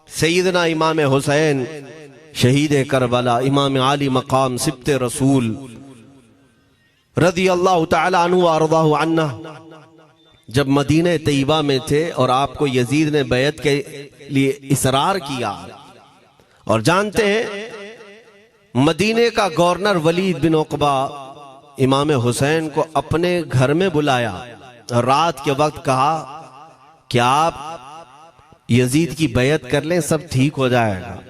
सैयदना इमाम हुसैन शहीद करबला, इमाम आली मकाम सिब्ते रसूल रज़ी अल्लाह तआला अन्हु व अर्ज़ाहु अन्ना, जब मदीने तैयबा में थे और आपको यजीद ने बैत के लिए इसरार किया, और जानते हैं मदीने का गवर्नर वलीद बिन उक़बा इमाम हुसैन को अपने घर में बुलाया और रात के वक्त कहा कि आप यजीद की बैत कर लें, सब ठीक हो जाएगा।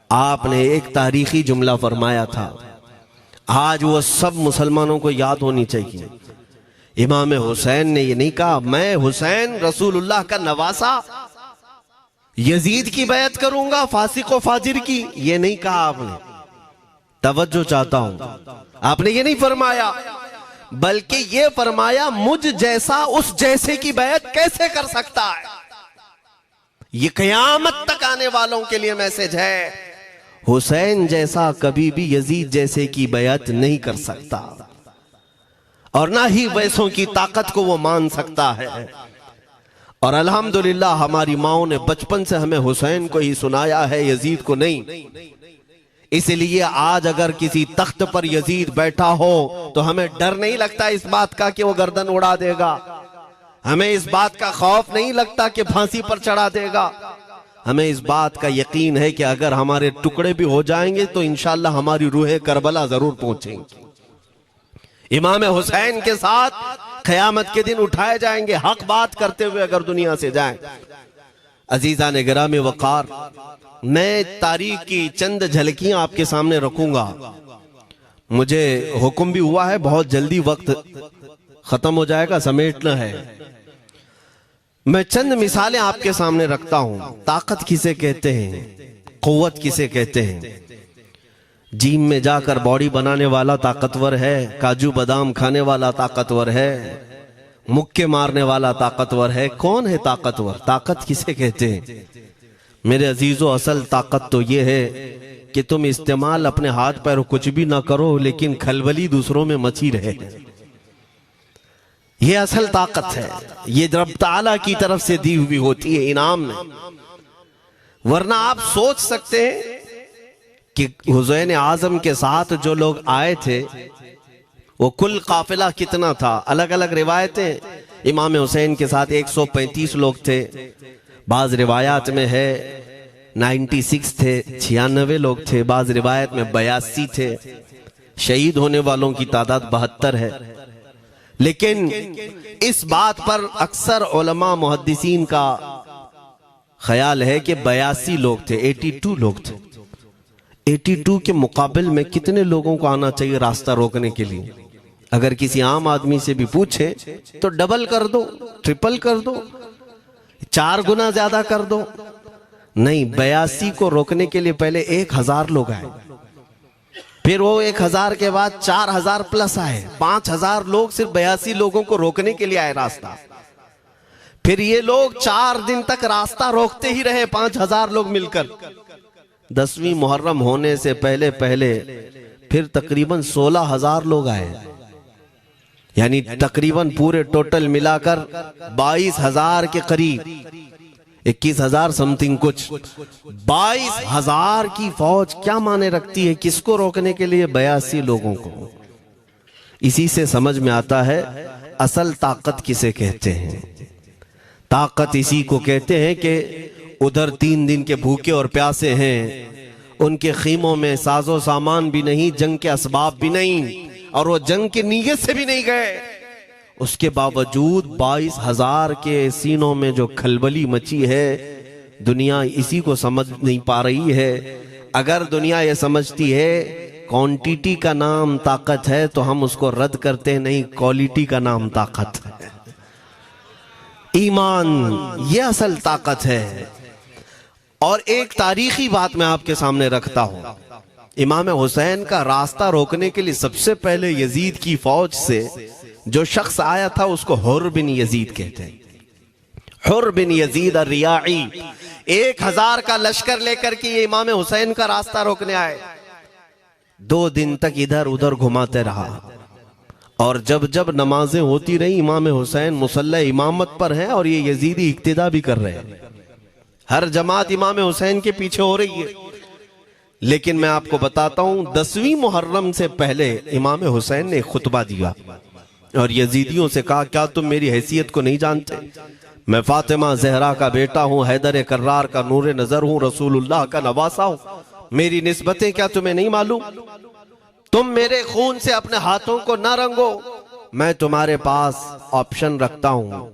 आपने एक तारीखी जुमला फरमाया था, आज वो सब मुसलमानों को याद होनी चाहिए। इमाम हुसैन ने ये नहीं कहा मैं हुसैन रसूलुल्लाह का नवासा यजीद की बैत करूंगा फासिक व फाजिर की, ये नहीं कहा आपने। तवज्जो चाहता हूं, आपने ये नहीं फरमाया, बल्कि ये फरमाया मुझ जैसा उस जैसे की बैत कैसे कर सकता है। ये क़यामत तक आने वालों के लिए मैसेज है, हुसैन जैसा कभी भी यजीद जैसे की बैत नहीं कर सकता, और ना ही वैसों की ताकत को वो मान सकता है। और अल्हम्दुलिल्लाह हमारी माओ ने बचपन से हमें हुसैन को ही सुनाया है, यजीद को नहीं। इसलिए आज अगर किसी तख्त पर यजीद बैठा हो तो हमें डर नहीं लगता इस बात का कि वो गर्दन उड़ा देगा, हमें इस बात का खौफ नहीं लगता कि फांसी पर चढ़ा देगा। हमें इस बात का यकीन है कि अगर हमारे टुकड़े भी हो जाएंगे तो इंशाअल्लाह हमारी रूह करबला जरूर पहुंचेंगी। इमाम हुसैन के साथ क़यामत के दिन उठाए जाएंगे, हक बात करते हुए अगर दुनिया से जाएं। अजीजा ने गिरामी वक़ार, मैं तारीख की चंद झलकियां आपके सामने रखूंगा। मुझे हुक्म भी हुआ है, बहुत जल्दी वक्त खत्म हो जाएगा, समेटना है। मैं चंद मिसालें आपके सामने रखता हूं। ताकत किसे कहते हैं, क़ुव्वत किसे कहते हैं। जिम में जाकर बॉडी बनाने वाला ताकतवर है, काजू बादाम खाने वाला ताकतवर है, मुक्के मारने वाला ताकतवर है। कौन है ताकतवर? ताकत किसे कहते हैं मेरे अजीजों? असल ताकत तो ये है कि तुम इस्तेमाल अपने हाथ पैर कुछ भी ना करो, लेकिन खलबली दूसरों में मची रहे। ये असल ताकत है, ये रब ताला की तरफ से दी हुई होती है इनाम में। वरना आप सोच सकते हैं कि हुसैन आजम के साथ जो लोग आए थे वो कुल काफिला कितना था। अलग अलग रिवायतें, इमाम हुसैन के साथ 135 लोग थे, बाज रिवायात में है 96 थे, 96 लोग थे, बाज रिवायत में 82 थे। शहीद होने वालों की तादाद 72 है। लेकिन इस बात पर अक्सर उलमा मुहद्दिसीन का ख्याल है कि 82 लोग थे, 82 लोग थे। 82 के मुकाबिल में कितने लोगों को आना चाहिए रास्ता रोकने के लिए? अगर किसी आम आदमी से भी पूछे तो डबल कर दो, ट्रिपल कर दो, 4 गुना ज्यादा कर दो। नहीं, 82 को रोकने के लिए पहले 1000 लोग आए, फिर वो 1000 के बाद 4000 प्लस आए, 5000 लोग सिर्फ 82 लोगों को रोकने के लिए आए रास्ता। फिर ये लोग 4 दिन तक रास्ता रोकते ही रहे, 5000 लोग मिलकर। 10वीं मुहर्रम होने से पहले पहले फिर तकरीबन 16000 लोग आए, यानी तकरीबन पूरे टोटल मिलाकर 22000 के करीब, 21000 समथिंग कुछ। 22000 की फौज क्या माने रखती है? किसको रोकने के लिए? 82 लोगों को। इसी से समझ में आता है असल ताकत किसे कहते हैं। ताकत इसी को कहते हैं कि उधर 3 दिन के भूखे और प्यासे हैं, उनके खीमों में साजो सामान भी नहीं, जंग के असबाब भी नहीं, और वो जंग की नीयत से भी नहीं गए। उसके बावजूद 22000 के सीनों में जो खलबली मची है, दुनिया इसी को समझ नहीं पा रही है। अगर दुनिया ये समझती है क्वांटिटी का नाम ताकत है तो हम उसको रद्द करते नहीं, क्वालिटी का नाम ताकत है। ईमान ये असल ताकत है। और एक तारीखी बात मैं आपके सामने रखता हूं। इमाम हुसैन का रास्ता रोकने के लिए सबसे पहले यजीद की फौज से जो शख्स आया था उसको हुर बिन यजीद कहते हैं। हुर बिन यजीद रियाई 1000 का लश्कर लेकर के ये इमाम हुसैन का रास्ता रोकने आए। 2 दिन तक इधर उधर घुमाते रहा, और जब जब नमाजें होती रही इमाम हुसैन मुसल्ला इमामत पर हैं और ये यजीदी इक्तिदा भी कर रहे हैं। हर जमात इमाम हुसैन के पीछे हो रही है। लेकिन मैं आपको बताता हूं 10वीं मुहर्रम से पहले इमाम हुसैन ने खुतबा दिया और यजीदियों से कहा, क्या तुम मेरी हैसियत को नहीं जानते? मैं फातिमा जहरा का बेटा हूं, हैदर कर्रार का नूर नजर हूं, रसूलुल्लाह का नवासा हूं। मेरी निस्बतें क्या तुम्हें नहीं मालूम? तुम मेरे खून से अपने हाथों को न रंगो। मैं तुम्हारे पास ऑप्शन रखता हूं,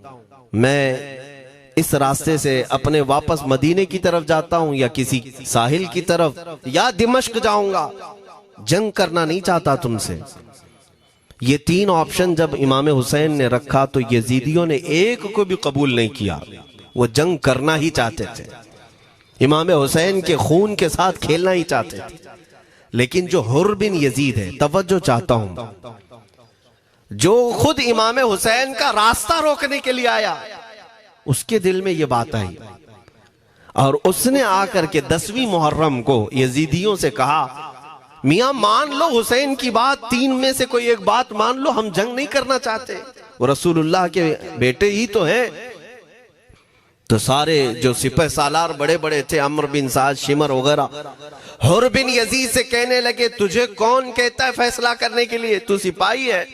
मैं इस रास्ते से अपने वापस मदीने की तरफ जाता हूं या किसी साहिल की तरफ या दिमश्क जाऊंगा। जंग करना नहीं चाहता तुमसे। ये 3 ऑप्शन जब इमाम हुसैन ने रखा तो यजीदियों ने एक को भी कबूल नहीं किया। वो जंग करना ही चाहते थे, इमाम हुसैन के खून के साथ खेलना ही चाहते थे। लेकिन जो हुर बिन यजीद है, तवज्जो चाहता हूं, जो खुद इमाम हुसैन का रास्ता रोकने के लिए आया, उसके दिल में ये बात आई और उसने आकर के 10वीं मुहर्रम को यजीदियों से कहा, मियां मान लो हुसैन की बात, 3 में से कोई एक बात मान लो, हम जंग नहीं करना चाहते, वो रसूलुल्लाह के बेटे ही तो हैं। तो सारे जो सिपह सालार बड़े बड़े थे, अम्र बिन साद, शिमर वगैरह, हुर बिन यजीद से कहने लगे, तुझे कौन कहता है फैसला करने के लिए? तू सिपाही है,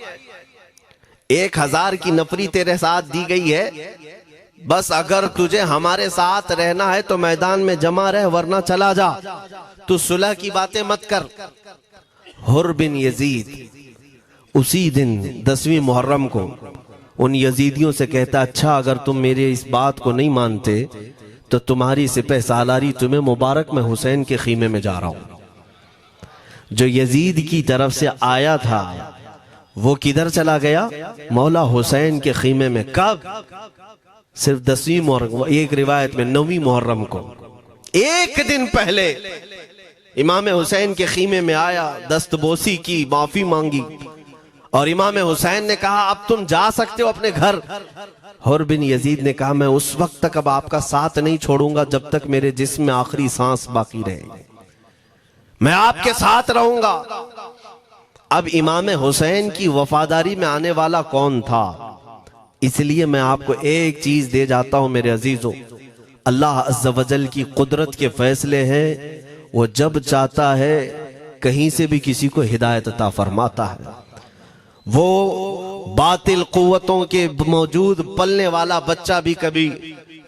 1000 की नफरी तेरे साथ दी गई है, बस अगर तुझे हमारे साथ रहना है तो मैदान में जमा रह, वरना चला जा, तू सुलह की बातें मत कर। हुर बिन यजीद उसी दिन 10वीं मुहर्रम को उन यजीदियों से कहता, अच्छा अगर तुम मेरे इस बात को नहीं मानते तो तुम्हारी सिपह सालारी तुम्हें मुबारक, मैं हुसैन के खीमे में जा रहा हूं। जो यजीद की तरफ से आया था वो किधर चला गया? मौला हुसैन के खीमे में। कब? सिर्फ 10वीं मुहर्रम, एक रिवायत में 9वीं मुहर्रम को, एक दिन पहले इमाम हुसैन के खीमे में आया, दस्तबोसी की, माफी मांगी और इमाम हुसैन ने कहा, अब तुम जा सकते हो अपने घर। हुर बिन यजीद ने कहा, मैं उस वक्त तक अब आपका साथ नहीं छोड़ूंगा जब तक मेरे जिस्म में आखिरी सांस बाकी रहेगी, मैं आपके साथ रहूंगा। अब इमाम हुसैन की वफादारी में आने वाला कौन था? इसलिए मैं आपको एक चीज दे जाता हूं मेरे अजीजों, अल्लाह अज़्ज़ वजल की कुदरत के फैसले हैं, वो जब चाहता है कहीं से भी किसी को हिदायत अता फरमाता है। वो बातिल कुव्वतों के मौजूद पलने वाला बच्चा भी कभी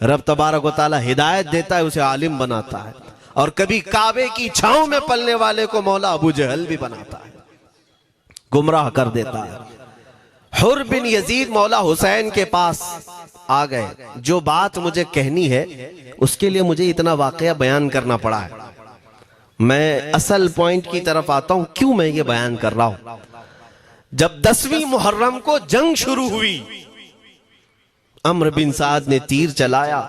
रब तबारक व तआला हिदायत देता है, उसे आलिम बनाता है, और कभी काबे की छांव में पलने वाले को मौला अबू जहल भी बनाता है, गुमराह कर देता है। हुर बिन यजीद मौला हुसैन के पास आ गए। जो बात मुझे कहनी है उसके लिए मुझे इतना वाकया बयान करना पड़ा है। मैं असल पॉइंट की तरफ आता हूं, क्यों मैं ये बयान कर रहा हूं। जब 10वीं मुहर्रम को जंग शुरू हुई, अम्र बिन साद ने तीर चलाया,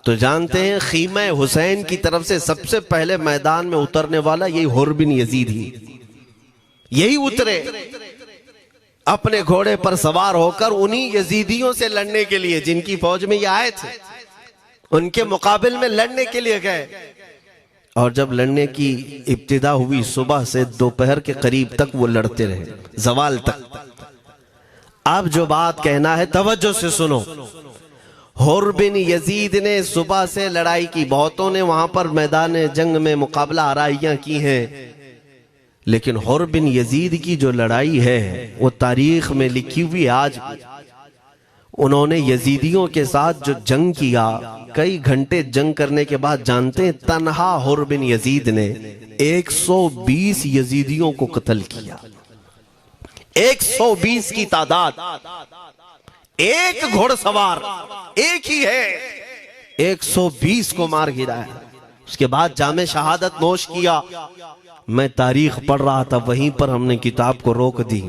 तो जानते हैं खीमा हुसैन की तरफ से सबसे पहले मैदान में उतरने वाला यही हुर बिन यजीद ही, यही उतरे अपने घोड़े पर सवार होकर उन्हीं यजीदियों से लड़ने के लिए जिनकी फौज में ये आए थे, उनके मुकाबिल में लड़ने के लिए गए। और जब लड़ने की इब्तिदा हुई, सुबह से दोपहर के करीब तक वो लड़ते रहे, जवाल तक। अब जो बात कहना है तवज्जो से सुनो। हुर बिन यजीद ने सुबह से लड़ाई की, बहुतों ने वहां पर मैदान जंग में मुकाबला आराइयां की हैं, लेकिन हुर बिन यजीद की जो लड़ाई है वो तारीख में लिखी हुई आज भी। उन्होंने यजीदियों के साथ जो जंग किया, कई घंटे जंग करने के बाद, जानते हैं तन्हा हुर बिन यजीद ने 120 यजीदियों को कत्ल किया। 120 की तादाद, एक घोड़सवार एक ही है, 120 को मार गिराया। उसके बाद जामे शहादत नोश किया। मैं तारीख पढ़ रहा था, वहीं पर हमने किताब को रोक दी।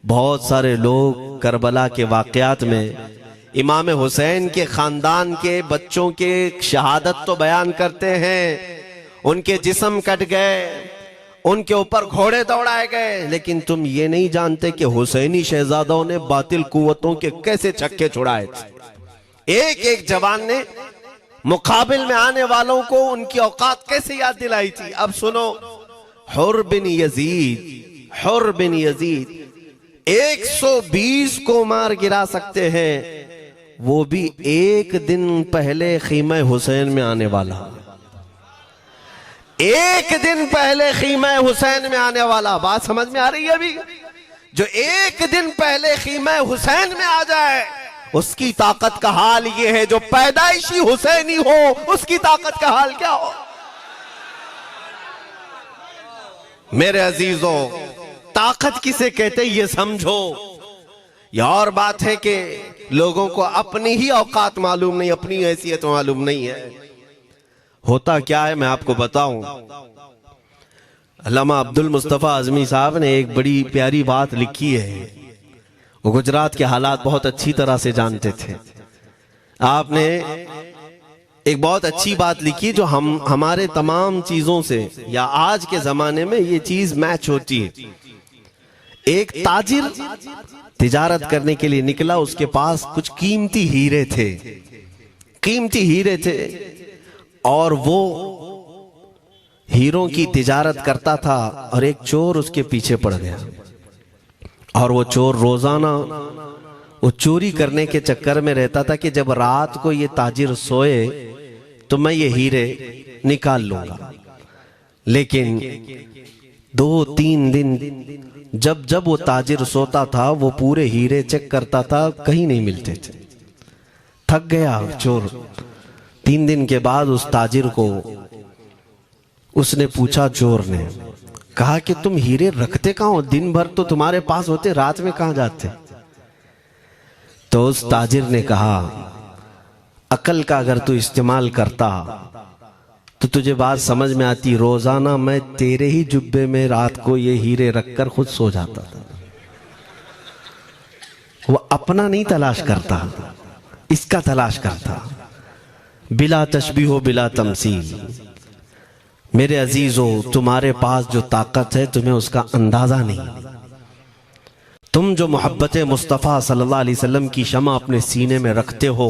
बहुत सारे लोग करबला के वाकयात में इमाम हुसैन के खानदान के बच्चों के शहादत तो बयान करते हैं, उनके जिस्म कट गए, उनके ऊपर घोड़े दौड़ाए गए, लेकिन तुम ये नहीं जानते कि हुसैनी शहजादों ने बातिल कुव्वतों के कैसे छक्के छुड़ाए थे। एक एक जवान ने मुकाबिल में आने वालों को उनकी औकात कैसे याद दिलाई थी। अब सुनो, हुर बिन यजीद 120 को मार गिरा सकते हैं, वो भी एक दिन पहले खीमा हुसैन में आने वाला, एक दिन पहले खीमा हुसैन में आने वाला। बात समझ में आ रही है? अभी जो एक दिन पहले खीमा हुसैन में आ जाए उसकी ताकत का हाल ये है, जो पैदाइशी हुसैनी हो उसकी ताकत का हाल क्या हो। मेरे अजीजों, ताकत किसे कहते ये समझो। यह और बात है कि लोगों को अपनी ही औकात मालूम नहीं, अपनी हैसियत मालूम नहीं है। होता क्या है मैं आपको बताऊं। अल्लामा अब्दुल मुस्तफा आजमी साहब ने एक बड़ी प्यारी बात लिखी है। वो गुजरात के हालात बहुत अच्छी तरह से जानते थे। आपने एक बहुत अच्छी बात लिखी जो हमारे तमाम चीजों से या आज के जमाने में ये चीज मैच होती है। एक ताजिर तिजारत करने के लिए निकला, उसके पास कुछ कीमती हीरे थे, कीमती हीरे थे, और वो हीरों की तिजारत करता था और एक चोर उसके पीछे पड़ गया। और वो चोर रोजाना वो चोरी करने के चक्कर में रहता था कि जब रात को ये ताजिर सोए तो मैं ये हीरे निकाल लूंगा। लेकिन 2-3 दिन जब जब वो ताजिर सोता था वो पूरे हीरे चेक करता था, कहीं नहीं मिलते थे। थक गया चोर। 3 दिन के बाद उस ताजिर को उसने पूछा, चोर ने कहा कि तुम हीरे रखते कहां हो? दिन भर तो तुम्हारे पास होते, रात में कहां जाते? तो उस ताजिर ने कहा, अकल का अगर तू इस्तेमाल करता तो तुझे बात समझ में आती। रोजाना मैं तेरे ही जुब्बे में रात को ये हीरे रखकर खुद सो जाता था। वो अपना नहीं तलाश करता, इसका तलाश करता। बिला तशबीह बिला तमसील। मेरे अजीजों, तुम्हारे पास जो ताकत है तुम्हें उसका अंदाजा नहीं। तुम जो मोहब्बत मुस्तफ़ा सल्लल्लाहु अलैहि वसल्लम की शमा अपने सीने में रखते हो,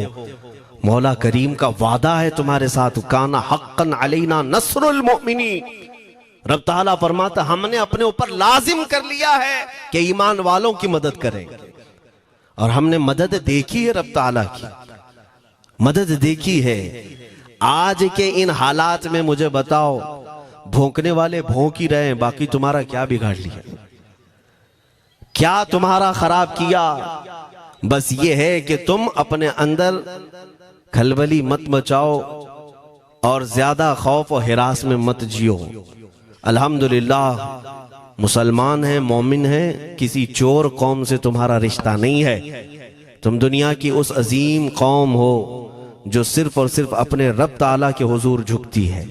मौला करीम का वादा है तुम्हारे साथ, काना हक्कन अलैना नस्रुल मोमिनीन। रब ताला फरमाता हमने अपने ऊपर लाजिम कर लिया है कि ईमान वालों की मदद करें। और हमने मदद देखी है, रब ताला की मदद देखी है। आज के इन हालात में मुझे बताओ, भौंकने वाले भौंक ही रहे, बाकी तुम्हारा क्या बिगाड़ लिया? क्या तुम्हारा खराब किया? बस ये है कि तुम अपने अंदर खलबली मत मचाओ और ज्यादा खौफ और हिरास में मत जियो। अल्हम्दुलिल्लाह मुसलमान हैं, मोमिन हैं, किसी चोर कौम से तुम्हारा रिश्ता नहीं है। तुम दुनिया की उस अजीम कौम हो जो सिर्फ और सिर्फ अपने रब ताला के हुजूर झुकती है,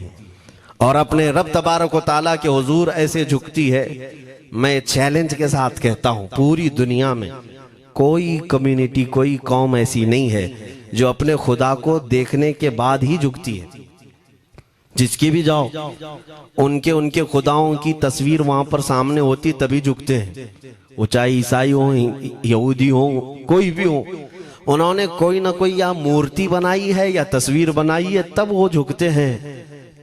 और अपने रब तबारक व ताला के हुजूर ऐसे झुकती है। मैं चैलेंज के साथ कहता हूं, पूरी दुनिया में कोई कम्युनिटी, कोई कौम ऐसी नहीं है जो अपने खुदा को देखने के बाद ही झुकती है। जिसकी भी जाओ, उनके खुदाओं की तस्वीर वहां पर सामने होती तभी झुकते हैं। वो चाहे ईसाई हो, यहूदी हो, कोई भी हो, उन्होंने कोई ना कोई या मूर्ति बनाई है या तस्वीर बनाई है, तब वो झुकते हैं।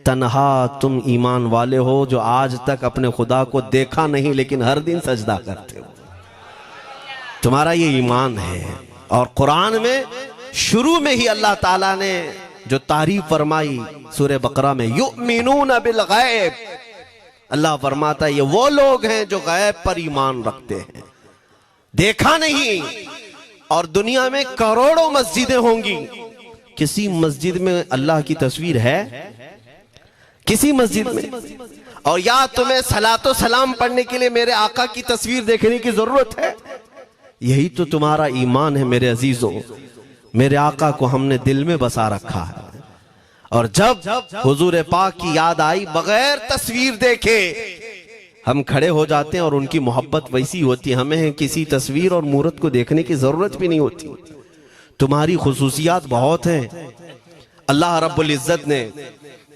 तन्हा तुम ईमान वाले हो जो आज तक अपने खुदा को देखा नहीं लेकिन हर दिन सजदा करते हो। तुम्हारा ये ईमान है। और कुरान में शुरू में ही अल्लाह ताला ने जो तारीफ फरमाई सूरह बकरा में, युमिनून बिल गैब, अल्लाह फरमाता है ये वो लोग हैं जो गैब पर ईमान रखते हैं, देखा नहीं। और दुनिया में करोड़ों मस्जिदें होंगी, किसी मस्जिद में अल्लाह की तस्वीर है? किसी मस्जिद में? और या तुम्हें सलातो सलाम पढ़ने के लिए मेरे आका की तस्वीर देखने की जरूरत है? यही तो तुम्हारा ईमान है मेरे अजीजों। मेरे आका को हमने दिल में बसा रखा है, और जब हुजूर पाक की याद आई बगैर तस्वीर देखे हम खड़े हो जाते हैं, और उनकी मोहब्बत वैसी होती है, हमें किसी तस्वीर और मूरत को देखने की जरूरत भी नहीं होती। तुम्हारी खुसूसियात बहुत हैं। अल्लाह रब्बुल इज्जत ने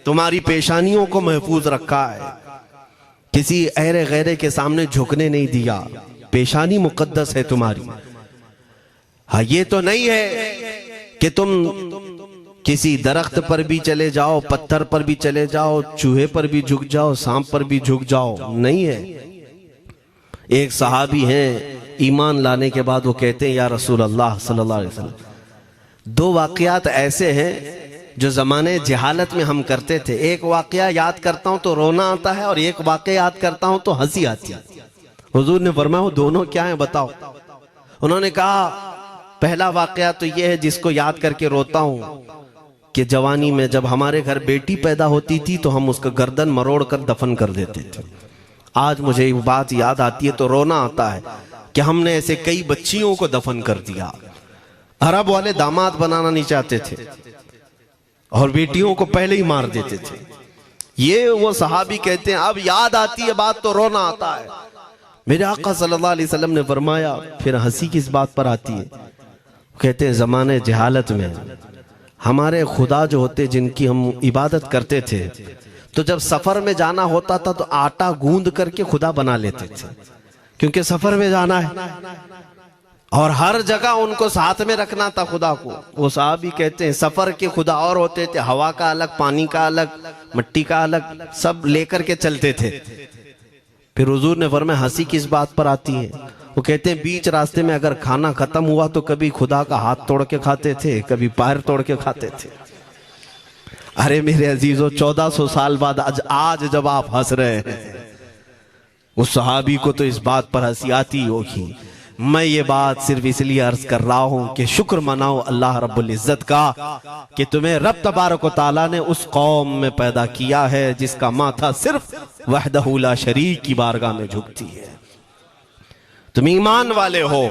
तुम्हारी पेशानियों को महफूज रखा है, किसी अहरे गैरे के सामने झुकने नहीं दिया। पेशानी मुकद्दस है तुम्हारी। हाँ, ये तो नहीं है कि तुम किसी दरख्त पर भी चले जाओ, पत्थर पर भी चले जाओ, चूहे पर भी झुक जाओ, सांप पर भी झुक जाओ, नहीं है। एक सहाबी हैं, ईमान लाने के बाद वो कहते हैं या रसूल अल्लाह सल्लल्लाहु अलैहि वसल्लम, दो वाकयात ऐसे हैं जो ज़माने जहालत में हम करते थे। एक वाकया याद करता हूं तो रोना आता है और एक वाकया याद करता हूं तो हंसी आती है। हुजूर ने फरमाया वो दोनों क्या है बताओ। उन्होंने कहा पहला वाकया तो ये है जिसको याद करके रोता हूं कि जवानी में जब हमारे घर बेटी पैदा होती थी तो हम उसका गर्दन मरोड़ कर दफन कर देते थे। आज मुझे ये बात याद आती है तो रोना आता है कि हमने ऐसे कई बच्चियों को दफन कर दिया। अरब वाले दामाद बनाना नहीं चाहते थे और बेटियों को पहले ही मार देते थे। ये वो सहाबी कहते हैं अब याद आती है बात तो रोना आता है। मेरे आका सल्लल्लाहु अलैहि वसल्लम ने फरमाया फिर हंसी किस बात पर आती है। कहते हैं जमाने जहालत में हमारे खुदा जो होते जिनकी हम इबादत करते थे तो जब सफर में जाना होता था तो आटा गूंद करके खुदा बना लेते थे, क्योंकि सफर में जाना है और हर जगह उनको साथ में रखना था खुदा को। वो साहब कहते हैं सफर के खुदा और होते थे, हवा का अलग, पानी का अलग, मिट्टी का अलग, सब लेकर के चलते थे। फिर हुजूर ने फरमाया हंसी किस बात पर आती है। वो कहते हैं बीच रास्ते में अगर खाना खत्म हुआ तो कभी खुदा का हाथ तोड़ के खाते थे, कभी पैर तोड़ के खाते थे। अरे मेरे अजीजों 1400 साल बाद आज जब आप हंस रहे हैं उस सहाबी को तो इस बात पर हंसी आती होगी। मैं ये बात सिर्फ इसलिए अर्ज कर रहा हूं कि शुक्र मनाओ अल्लाह रब्बुल इज्जत का कि तुम्हें रब तबारक व तआला ने उस कौम में पैदा किया है जिसका माथा सिर्फ वहदहू ला शरीक की बारगाह में झुकती है। तुम ईमान वाले हो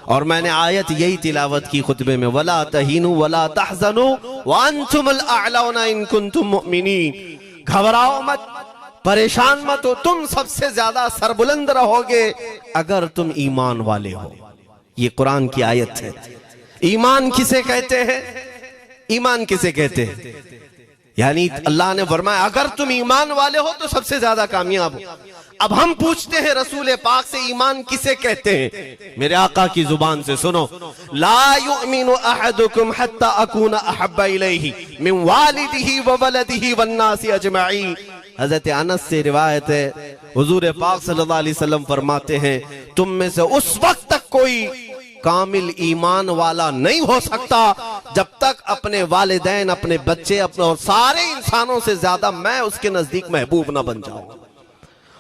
और मैंने आयत यही तिलावत की खुतबे में, वला तहीनु वला तहज़नु व अंतुमुल अअलौना इन कुंतुम मुमिनीन। घबराओ मत, परेशान मत हो, तुम सबसे ज्यादा सरबुलंद रहोगे अगर तुम ईमान वाले हो। ये कुरान की आयत है। ईमान किसे कहते हैं? ईमान किसे कहते हैं? यानी अल्लाह ने फरमाया अगर तुम ईमान वाले हो तो सबसे ज्यादा कामयाब हो। अब हम पूछते हैं रसूल पाक से ईमान किसे कहते हैं? मेरे आका की जुबान से सुनो, ला युमिनु अहदुकुम हत्ता अकूना अहब्बा इलैहि मिन वालिदिही व वलदिही वन नासी अजमईन। हजरत अनस से रिवायत है, हुजूर पाक सल्लल्लाहु अलैहि वसल्लम फरमाते हैं तुम में से उस वक्त तक कोई कामिल ईमान वाला नहीं हो सकता जब तक अपने वालिदैन, अपने बच्चे, अपने और सारे इंसानों से ज्यादा मैं उसके नजदीक महबूब ना बन जाऊं।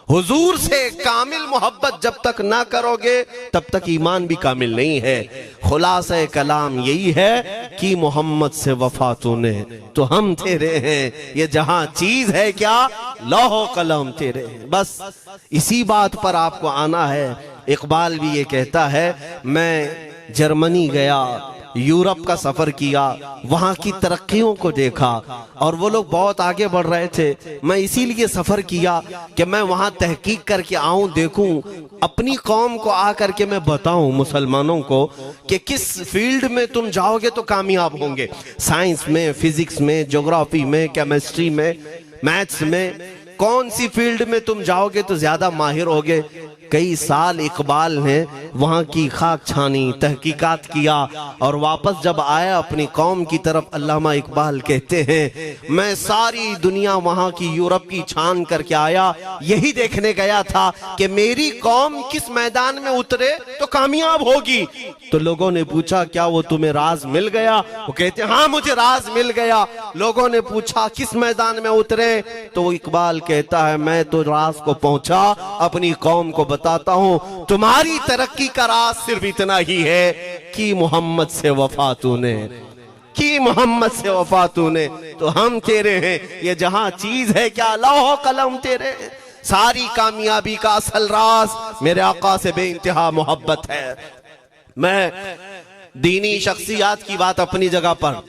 हुजूर से कामिल मोहब्बत जब तक ना करोगे तब तक ईमान भी कामिल नहीं है। खुलासा कलाम यही है कि मोहम्मद से वफा तूने तो हम तेरे हैं, ये जहां चीज है क्या लौह कलम तेरे हैं। बस इसी बात पर आपको आना है। इकबाल भी ये कहता है मैं जर्मनी गया, यूरोप का सफर किया, वहां की तरक्कियों को देखा और वो लोग बहुत आगे बढ़ रहे थे। मैं इसीलिए सफर किया कि मैं वहां तहकीक करके आऊं, देखूं, अपनी कौम को आकर के मैं बताऊं मुसलमानों को कि किस फील्ड में तुम जाओगे तो कामयाब होंगे। साइंस में, फिजिक्स में, ज्योग्राफी में, केमिस्ट्री में, मैथ्स में, कौन सी फील्ड में तुम जाओगे तो ज्यादा माहिर होगे। कई साल इकबाल ने वहां की खाक छानी, तहकीकात किया और वापस जब आया अपनी कौम की तरफ, अल्लामा इकबाल कहते हैं मैं सारी दुनिया वहां की यूरोप की छान करके आया, यही देखने गया था कि मेरी कौम किस मैदान में उतरे तो कामयाब होगी। तो लोगों ने पूछा क्या वो तुम्हें राज मिल गया? वो कहते हाँ मुझे राज मिल गया। लोगों ने पूछा किस मैदान में उतरे? तो इकबाल कहता है मैं तो राज को पहुंचा, अपनी कौम को बताता हूं तुम्हारी तरक्की का राज सिर्फ इतना ही है कि मोहम्मद से वफा तूने, कि मोहम्मद से वफा तूने तो हम तेरे हैं। ये जहां चीज है क्या लौह कलम तेरे हैं। सारी कामयाबी का असल राज मेरे आका से बेइंतहा मोहब्बत है। मैं दीनी शख्सियात की बात अपनी जगह पर,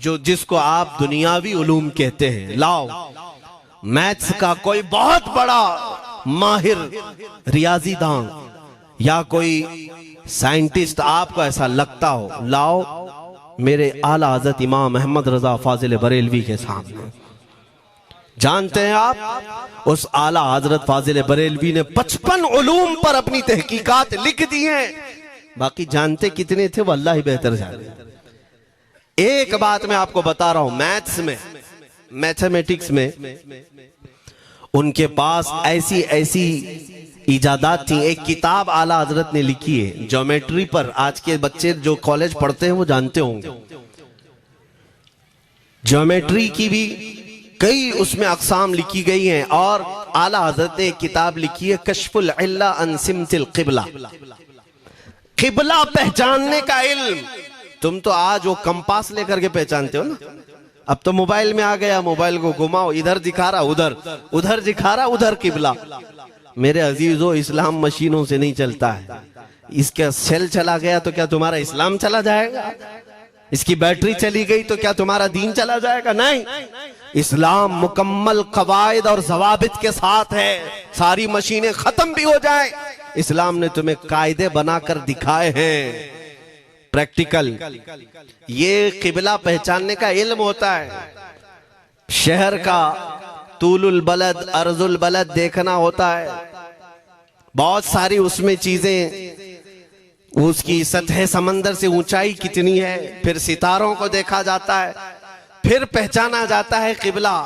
जो जिसको आप दुनियावी उलूम कहते हैं, लाओ मैथ्स का कोई बहुत बड़ा माहिर रियाजीदान या कोई साइंटिस्ट आपको ऐसा लगता हो, लाओ मेरे आला हजरत इमाम अहमद रजा फाजिल बरेलवी के सामने। जानते हैं आप उस आला हजरत फाजिल बरेलवी ने 55 उलूम पर अपनी तहकीकात लिख दी हैं। बाकी जानते कितने थे वो अल्लाह ही बेहतर जाने। एक बात मैं आपको बता रहा हूं, मैथ्स में, मैथमेटिक्स में उनके पास ऐसी ऐसी इजादात थी। एक किताब आला हजरत ने लिखी है ज्योमेट्री पर, आज के बच्चे जो कॉलेज पढ़ते हैं वो जानते होंगे। ज्योमेट्री की भी कई उसमें अकसाम लिखी गई हैं, और आला हजरत ने एक किताब लिखी है कश्फुल इल्ला अन सिमतिल क़िबला, क़िबला पहचानने का इल्म। तुम तो आज वो कंपास लेकर के पहचानते हो ना, अब तो मोबाइल में आ गया, मोबाइल को घुमाओ, इधर दिखा रहा उधर, उधर दिखा रहा उधर क़िबला। मेरे अजीजों, इस्लाम मशीनों से नहीं चलता है। इसका सेल चला गया तो क्या तुम्हारा इस्लाम चला जाएगा? इसकी बैटरी चली गई तो क्या तुम्हारा दीन चला जाएगा? नहीं, इस्लाम मुकम्मल कवायद और जवाबित के साथ है। सारी मशीनें खत्म भी हो जाए, इस्लाम ने तुम्हें कायदे बनाकर दिखाए हैं, प्रैक्टिकल। ये क़िबला पहचानने का इल्म होता है। शहर का तूलुल बलद अर्जुल बलद देखना होता है, बहुत सारी उसमें चीजें, उसकी सतह समंदर से ऊंचाई कितनी है, फिर सितारों को देखा जाता है, फिर पहचाना जाता है क़िबला,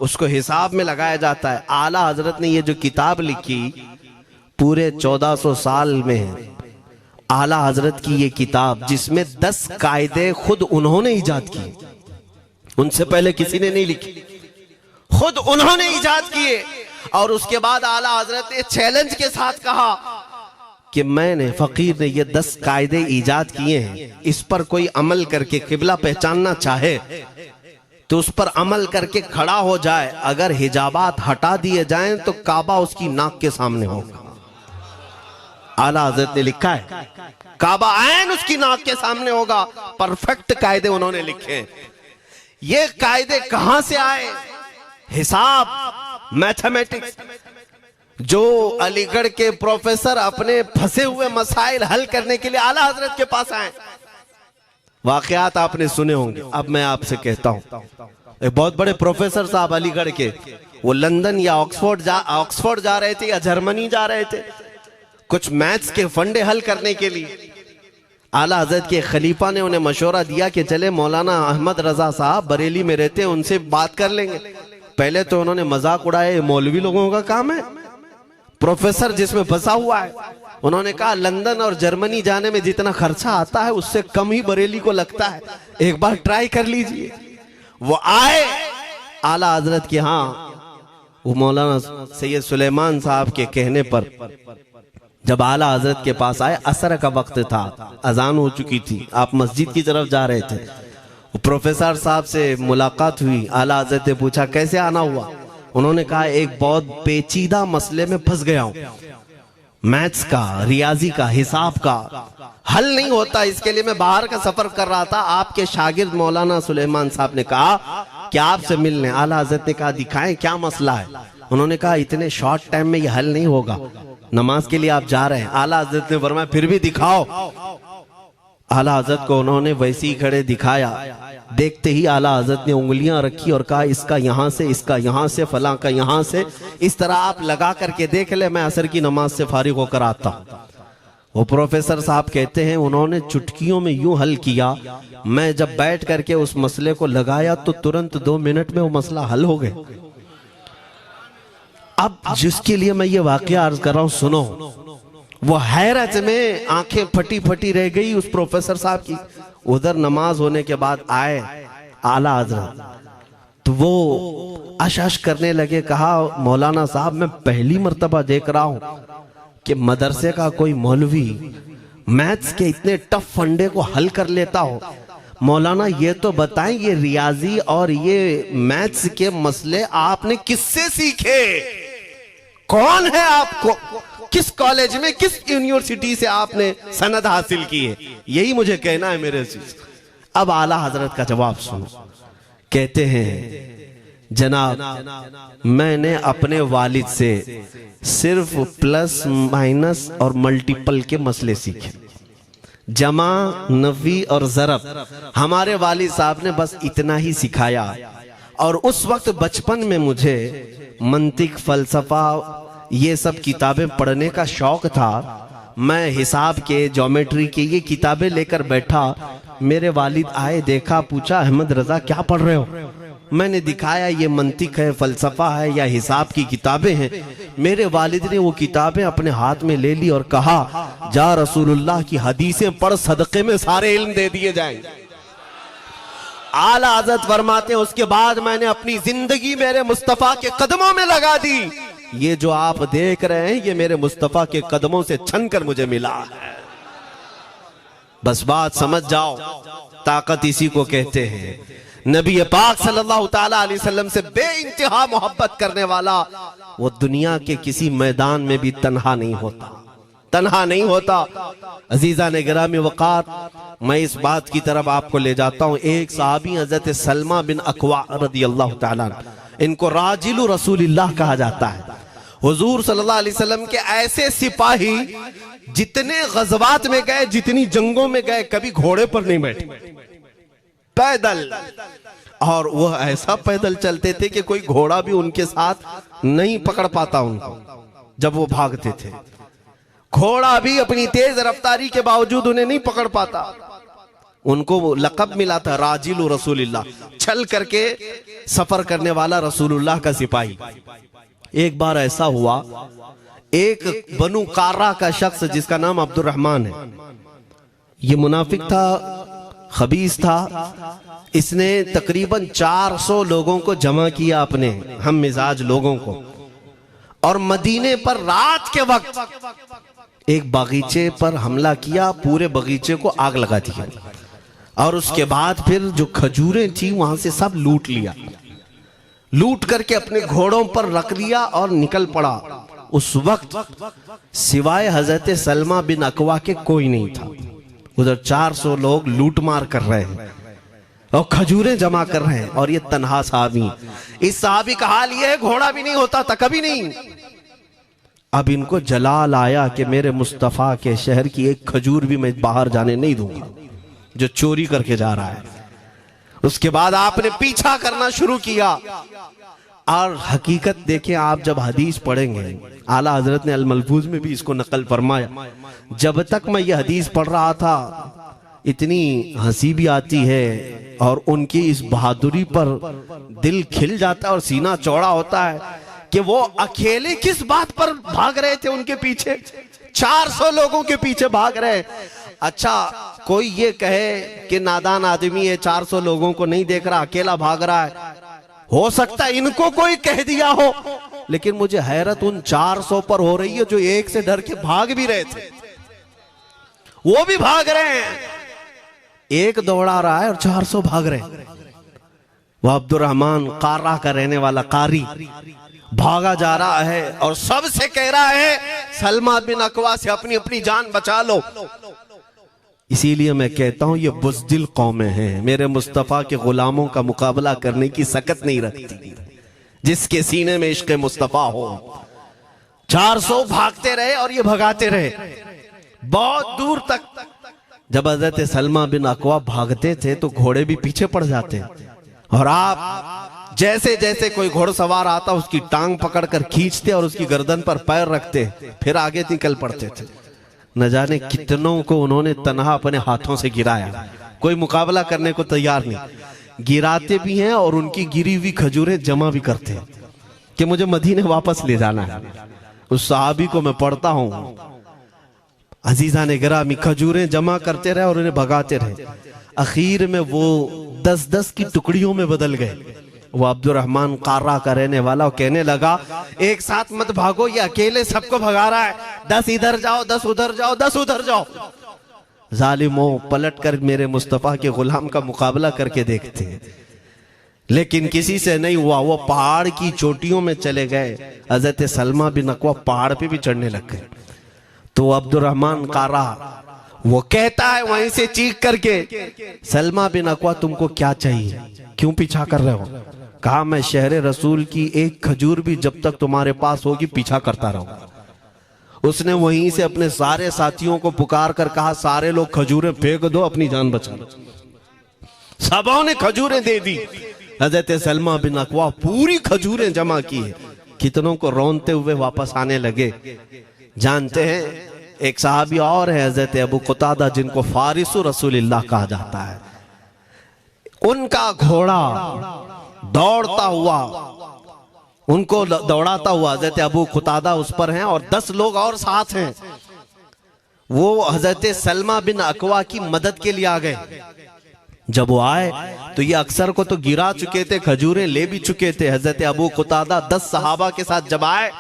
उसको हिसाब में लगाया जाता है। आला हजरत ने ये जो किताब लिखी पूरे 1400 साल में है आला हजरत की ये किताब, जिसमें 10 कायदे खुद उन्होंने इजाद किए, उनसे पहले किसी ने नहीं लिखी, खुद उन्होंने इजाद किए। और उसके बाद आला हजरत ने चैलेंज के साथ कहा कि मैंने, फकीर ने ये 10 कायदे इजाद किए हैं, इस पर कोई अमल करके क़िबला पहचानना चाहे तो उस पर अमल करके खड़ा हो जाए। अगर हिजाबात हटा दिए जाएं तो काबा उसकी नाक के सामने होगा। आला हजरत ने लिखा है काबा ऐन उसकी नाक के सामने होगा। परफेक्ट कायदे उन्होंने लिखे। ये कायदे कहां से आए? हिसाब, मैथमेटिक्स। जो अलीगढ़ के प्रोफेसर अपने फंसे हुए मसाइल हल करने के लिए आला हजरत के पास आए, वाकयात आपने सुने होंगे। अब मैं आपसे कहता हूं, एक बहुत बड़े प्रोफेसर साहब अलीगढ़ के, वो लंदन या ऑक्सफोर्ड जा रहे थे या जर्मनी जा रहे थे कुछ मैथ्स के फंडे हल करने के लिए। आला हजरत के खलीफा ने उन्हें मशवरा दिया कि चले मौलाना अहमद रजा साहब बरेली में रहते हैं, उनसे बात कर लेंगे। पहले तो उन्होंने मजाक उड़ाया, मौलवी लोगों का काम है, प्रोफेसर जिसमें फंसा हुआ है। उन्होंने कहा लंदन और जर्मनी जाने में जितना खर्चा आता है उससे कम ही बरेली को लगता है, एक बार ट्राई कर लीजिए। वो आए आला हजरत के यहाँ, वो मौलाना सैयद सुलेमान साहब के कहने पर जब आला हजरत के पास आए, असर का वक्त था, अजान हो चुकी थी, आप मस्जिद की तरफ जा रहे थे। प्रोफेसर साहब से मुलाकात हुई। आला हजरत ने पूछा कैसे आना हुआ? उन्होंने कहा एक बहुत पेचीदा मसले में फंस गया हूं, मैथ्स का, रियाजी का, हिसाब का हल नहीं होता, इसके लिए मैं बाहर का सफर कर रहा था। आपके शागिर्द मौलाना सुलेमान साहब ने कहा कि आपसे मिलने। आला हजरत ने कहा दिखाएं क्या मसला है? उन्होंने कहा इतने शॉर्ट टाइम में यह हल नहीं होगा, नमाज के लिए आप जा रहे हैं। आला हजरत ने फरमाया फिर भी दिखाओ। आला हजरत को उन्होंने वैसे ही खड़े दिखाया। देखते ही आला हजरत ने उंगलियां रखी और कहा इसका यहां से, इसका यहां से, फलां का यहां से, इस तरह आप लगा करके देख ले, मैं असर की नमाज से फारिग होकर आता हूं। वो प्रोफेसर साहब कहते हैं उन्होंने चुटकियों में यूं हल किया, मैं जब बैठ करके उस मसले को लगाया तो तुरंत 2 मिनट में वो मसला हल हो गया। अब जिसके लिए मैं ये वाकया अर्ज कर रहा हूं सुनो। वो हैरत में आंखें फटी फटी रह गई उस प्रोफेसर साहब की। उधर नमाज होने के बाद आए आला हजरत, तो वो अश करने लगे। कहा मौलाना साहब मैं पहली मर्तबा देख रहा हूं कि मदरसे का कोई मौलवी मैथ्स के इतने टफ फंडे को हल कर लेता हो। मौलाना ये तो बताएं ये रियाजी और ये मैथ्स के मसले आपने किससे सीखे? कौन है आपको? किस कॉलेज में, किस यूनिवर्सिटी से आपने सनद हासिल की है? यही मुझे कहना है मेरे अजीज। अब आला हजरत का जवाब सुनो। कहते हैं जनाब मैंने अपने वालिद से सिर्फ प्लस माइनस और मल्टीपल के मसले सीखे, जमा, नफी और ज़रब हमारे वालिद साहब ने बस इतना ही सिखाया। और उस वक्त बचपन में मुझे मंतिक, फलसफा, ये सब किताबें पढ़ने का शौक था। मैं हिसाब के, ज्योमेट्री के ये किताबें लेकर बैठा। मेरे वालिद आए, देखा, पूछा अहमद रजा क्या पढ़ रहे हो? मैंने दिखाया ये मंतिक है, फलसफा है या हिसाब की किताबें हैं। मेरे वालिद ने वो किताबें अपने हाथ में ले ली और कहा, जा रसूलुल्लाह की हदीसें पढ़, सदक़े में सारे इल्म दे दिए जाएंगे। आला हज़रत फरमाते हैं, उसके बाद मैंने अपनी जिंदगी मेरे मुस्तफा के कदमों में लगा दी। ये जो आप देख रहे हैं ये मेरे मुस्तफा के कदमों से छन कर मुझे मिला है। बस बात समझ जाओ, ताकत इसी को कहते हैं। नबी पाक सल्लल्लाहु ताला अलैहि वसल्लम से बेइंतहा मोहब्बत करने वाला वो दुनिया के किसी मैदान में भी तन्हा नहीं होता, तन्हा नहीं होता। अजीजा ने गिरामी वक़ार, मैं इस बात की तरफ आपको ले जाता हूँ। एक सहाबी हजरत सलमा बिन अकवा रदियल्लाहु ताला, इनको राजिलु रसूलिल्लाह कहा जाता है। हुजूर सल्लल्लाहु अलैहि वसल्लम के ऐसे सिपाही जितने गज़वात में गए, जितनी जंगों में गए, कभी घोड़े पर नहीं बैठे, पैदल। और वह ऐसा पैदल चलते थे कि कोई घोड़ा भी उनके साथ नहीं पकड़ पाता उनको जब वो भागते थे। घोड़ा भी अपनी तेज रफ्तारी के बावजूद उन्हें नहीं पकड़ पाता। उनको वो लक़ब मिला था राजिलु रसूलिल्लाह, छल करके सफर करने वाला रसूलुल्लाह का सिपाही। एक बार ऐसा हुआ, एक बनु कार्रा का शख्स जिसका नाम अब्दुर्रहमान है, ये मुनाफिक था, खबीस था। इसने तकरीबन 400 लोगों को जमा किया, अपने हम मिजाज लोगों को, और मदीने पर रात के वक्त एक बगीचे पर हमला किया, पूरे बगीचे को आग लगा दिया। और उसके बाद फिर जो खजूरें थी वहां से सब लूट लिया, लूट करके अपने घोड़ों पर रख लिया और निकल पड़ा। उस वक्त सिवाय हजरत सलमा बिन अकवा के कोई नहीं था। उधर 400 लोग लूट मार कर रहे हैं और खजूरें जमा कर रहे हैं, और ये तन्हा साहबी। इस साहबी का हाल ये है, घोड़ा भी नहीं होता था कभी नहीं। अब इनको जलाल आया कि मेरे मुस्तफा के शहर की एक खजूर भी मैं बाहर जाने नहीं दूंगा जो चोरी करके जा रहा है। उसके बाद आपने पीछा करना शुरू किया। और हकीकत देखें आप, जब हदीस पढ़ेंगे, आला हजरत ने अल मलफूज में भी इसको नकल फरमाया। जब तक मैं ये हदीस पढ़ रहा था इतनी हंसी भी आती है और उनकी इस बहादुरी पर दिल खिल जाता है और सीना चौड़ा होता है कि वो अकेले किस बात पर भाग रहे थे। उनके पीछे 400 लोगों के पीछे भाग रहे। अच्छा, कोई ये कहे कि नादान आदमी है, 400 लोगों को नहीं देख रहा, अकेला भाग रहा है, हो सकता है इनको कोई कह दिया हो, लेकिन मुझे हैरत उन 400 पर हो रही है जो एक से डर के भाग भी रहे थे। वो भी भाग रहे हैं, एक दौड़ा रहा है और 400 भाग रहे हैं। वह अब्दुर्रहमान कार्रा का रहने वाला कारी भागा जा रहा है और सबसे कह रहा है सलमा बिन अकवा से अपनी अपनी जान बचा लो। इसीलिए मैं कहता हूं ये बुज़दिल कौमें हैं, मेरे मुस्तफा के गुलामों का मुकाबला करने की सकत नहीं रखती जिसके सीने में इश्क़ मुस्तफा हो। 400 भागते रहे और ये भगाते रहे बहुत दूर तक। जब हज़रत सलमा बिन अकवा भागते थे तो घोड़े भी पीछे पड़ जाते, और आप जैसे जैसे कोई घोड़सवार आता उसकी टांग पकड़कर खींचते और उसकी गर्दन पर पैर रखते, फिर आगे निकल पड़ते थे। न जाने कितनों को उन्होंने तन्हा अपने हाथों से गिराया, कोई मुकाबला करने को तैयार नहीं। गिराते भी हैं और उनकी गिरी हुई खजूरें जमा भी करते हैं कि मुझे मदीने वापस ले जाना है। उस सहाबी को मैं पढ़ता हूं, अजीजा ने गिरामी खजूरें जमा करते रहे और उन्हें भगाते रहे। आखिर में वो 10-10 की टुकड़ियों में बदल गए। वो अब्दुर्रहमान कार्रा का रहने वाला, वो कहने लगा एक साथ मत भागो, ये अकेले सबको भगा रहा है, 10 इधर जाओ, 10 उधर जाओ, 10 उधर जाओ। जालिमों, पलट कर मेरे मुस्तफा के गुलाम का मुकाबला करके देखते हैं, लेकिन किसी से नहीं हुआ। वो पहाड़ की चोटियों में चले गए। हजरत सलमा बिन अकवा पहाड़ पे भी चढ़ने लग गए। तो अब्दुर्रहमान कार्रा वो कहता है वहीं से चीख करके, सलमा बिन अकवा तुमको क्या चाहिए, क्यों पीछा कर रहे हो? कहा मैं शहर रसूल की एक खजूर भी जब तक तुम्हारे पास होगी पीछा करता रहूंगा। उसने वहीं से अपने सारे साथियों को पुकार कर कहा सारे लोग खजूरें फेंक दो, अपनी जान बचा लो। सबों ने खजूरें दे दी। हजरत सलमा बिन अकवा पूरी खजूरें जमा की है, कितनों को रोनते हुए वापस आने लगे। जानते हैं एक सहाबी और है हजरत अबू कुतादा, जिनको फारिसु रसूलिल्लाह कहा जाता है। उनका घोड़ा दौड़ता हुआ, उनको दौड़ाता हुआ हजरत अबू कुतादा उस पर हैं और 10 लोग और साथ हैं। वो हजरत सलमा बिन अकवा की मदद के लिए आ गए। जब वो आए तो ये अक्सर को तो गिरा चुके थे, खजूरें ले भी चुके थे। हजरत अबू कुतादा 10 सहाबा के साथ जब आए,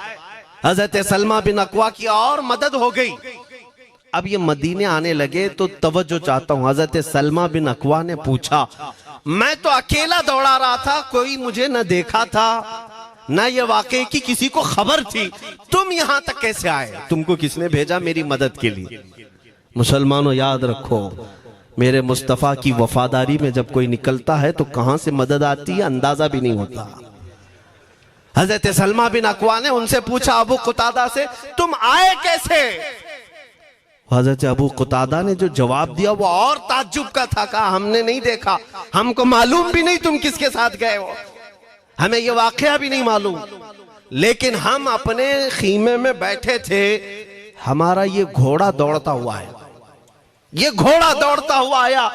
हजरत सलमा बिन अकवा की और मदद हो गई। अब ये मदीने आने लगे तो तवज्जो चाहता हूं। हजरत सलमा बिन अकवा ने पूछा, मैं तो अकेला दौड़ा रहा था, कोई मुझे न देखा था, न ये वाकई की किसी को खबर थी, तुम यहां तक कैसे आए? तुमको किसने भेजा मेरी मदद के लिए? मुसलमानों याद रखो, मेरे मुस्तफा की वफादारी में जब कोई निकलता है तो कहां से मदद आती है अंदाजा भी नहीं होता। हजरत सलमा बिन अकवा ने उनसे पूछा, अबू कुतादा से, तुम आए कैसे? हजरत अबू कुतादा ने जो जवाब दिया वो और ताज्जुब का था। कहा, हमने नहीं देखा, हमको मालूम भी नहीं तुम किसके साथ गए हो, हमें ये वाकया भी नहीं मालूम, लेकिन हम अपने खीमे में बैठे थे, हमारा ये घोड़ा दौड़ता हुआ है, ये घोड़ा दौड़ता हुआ आया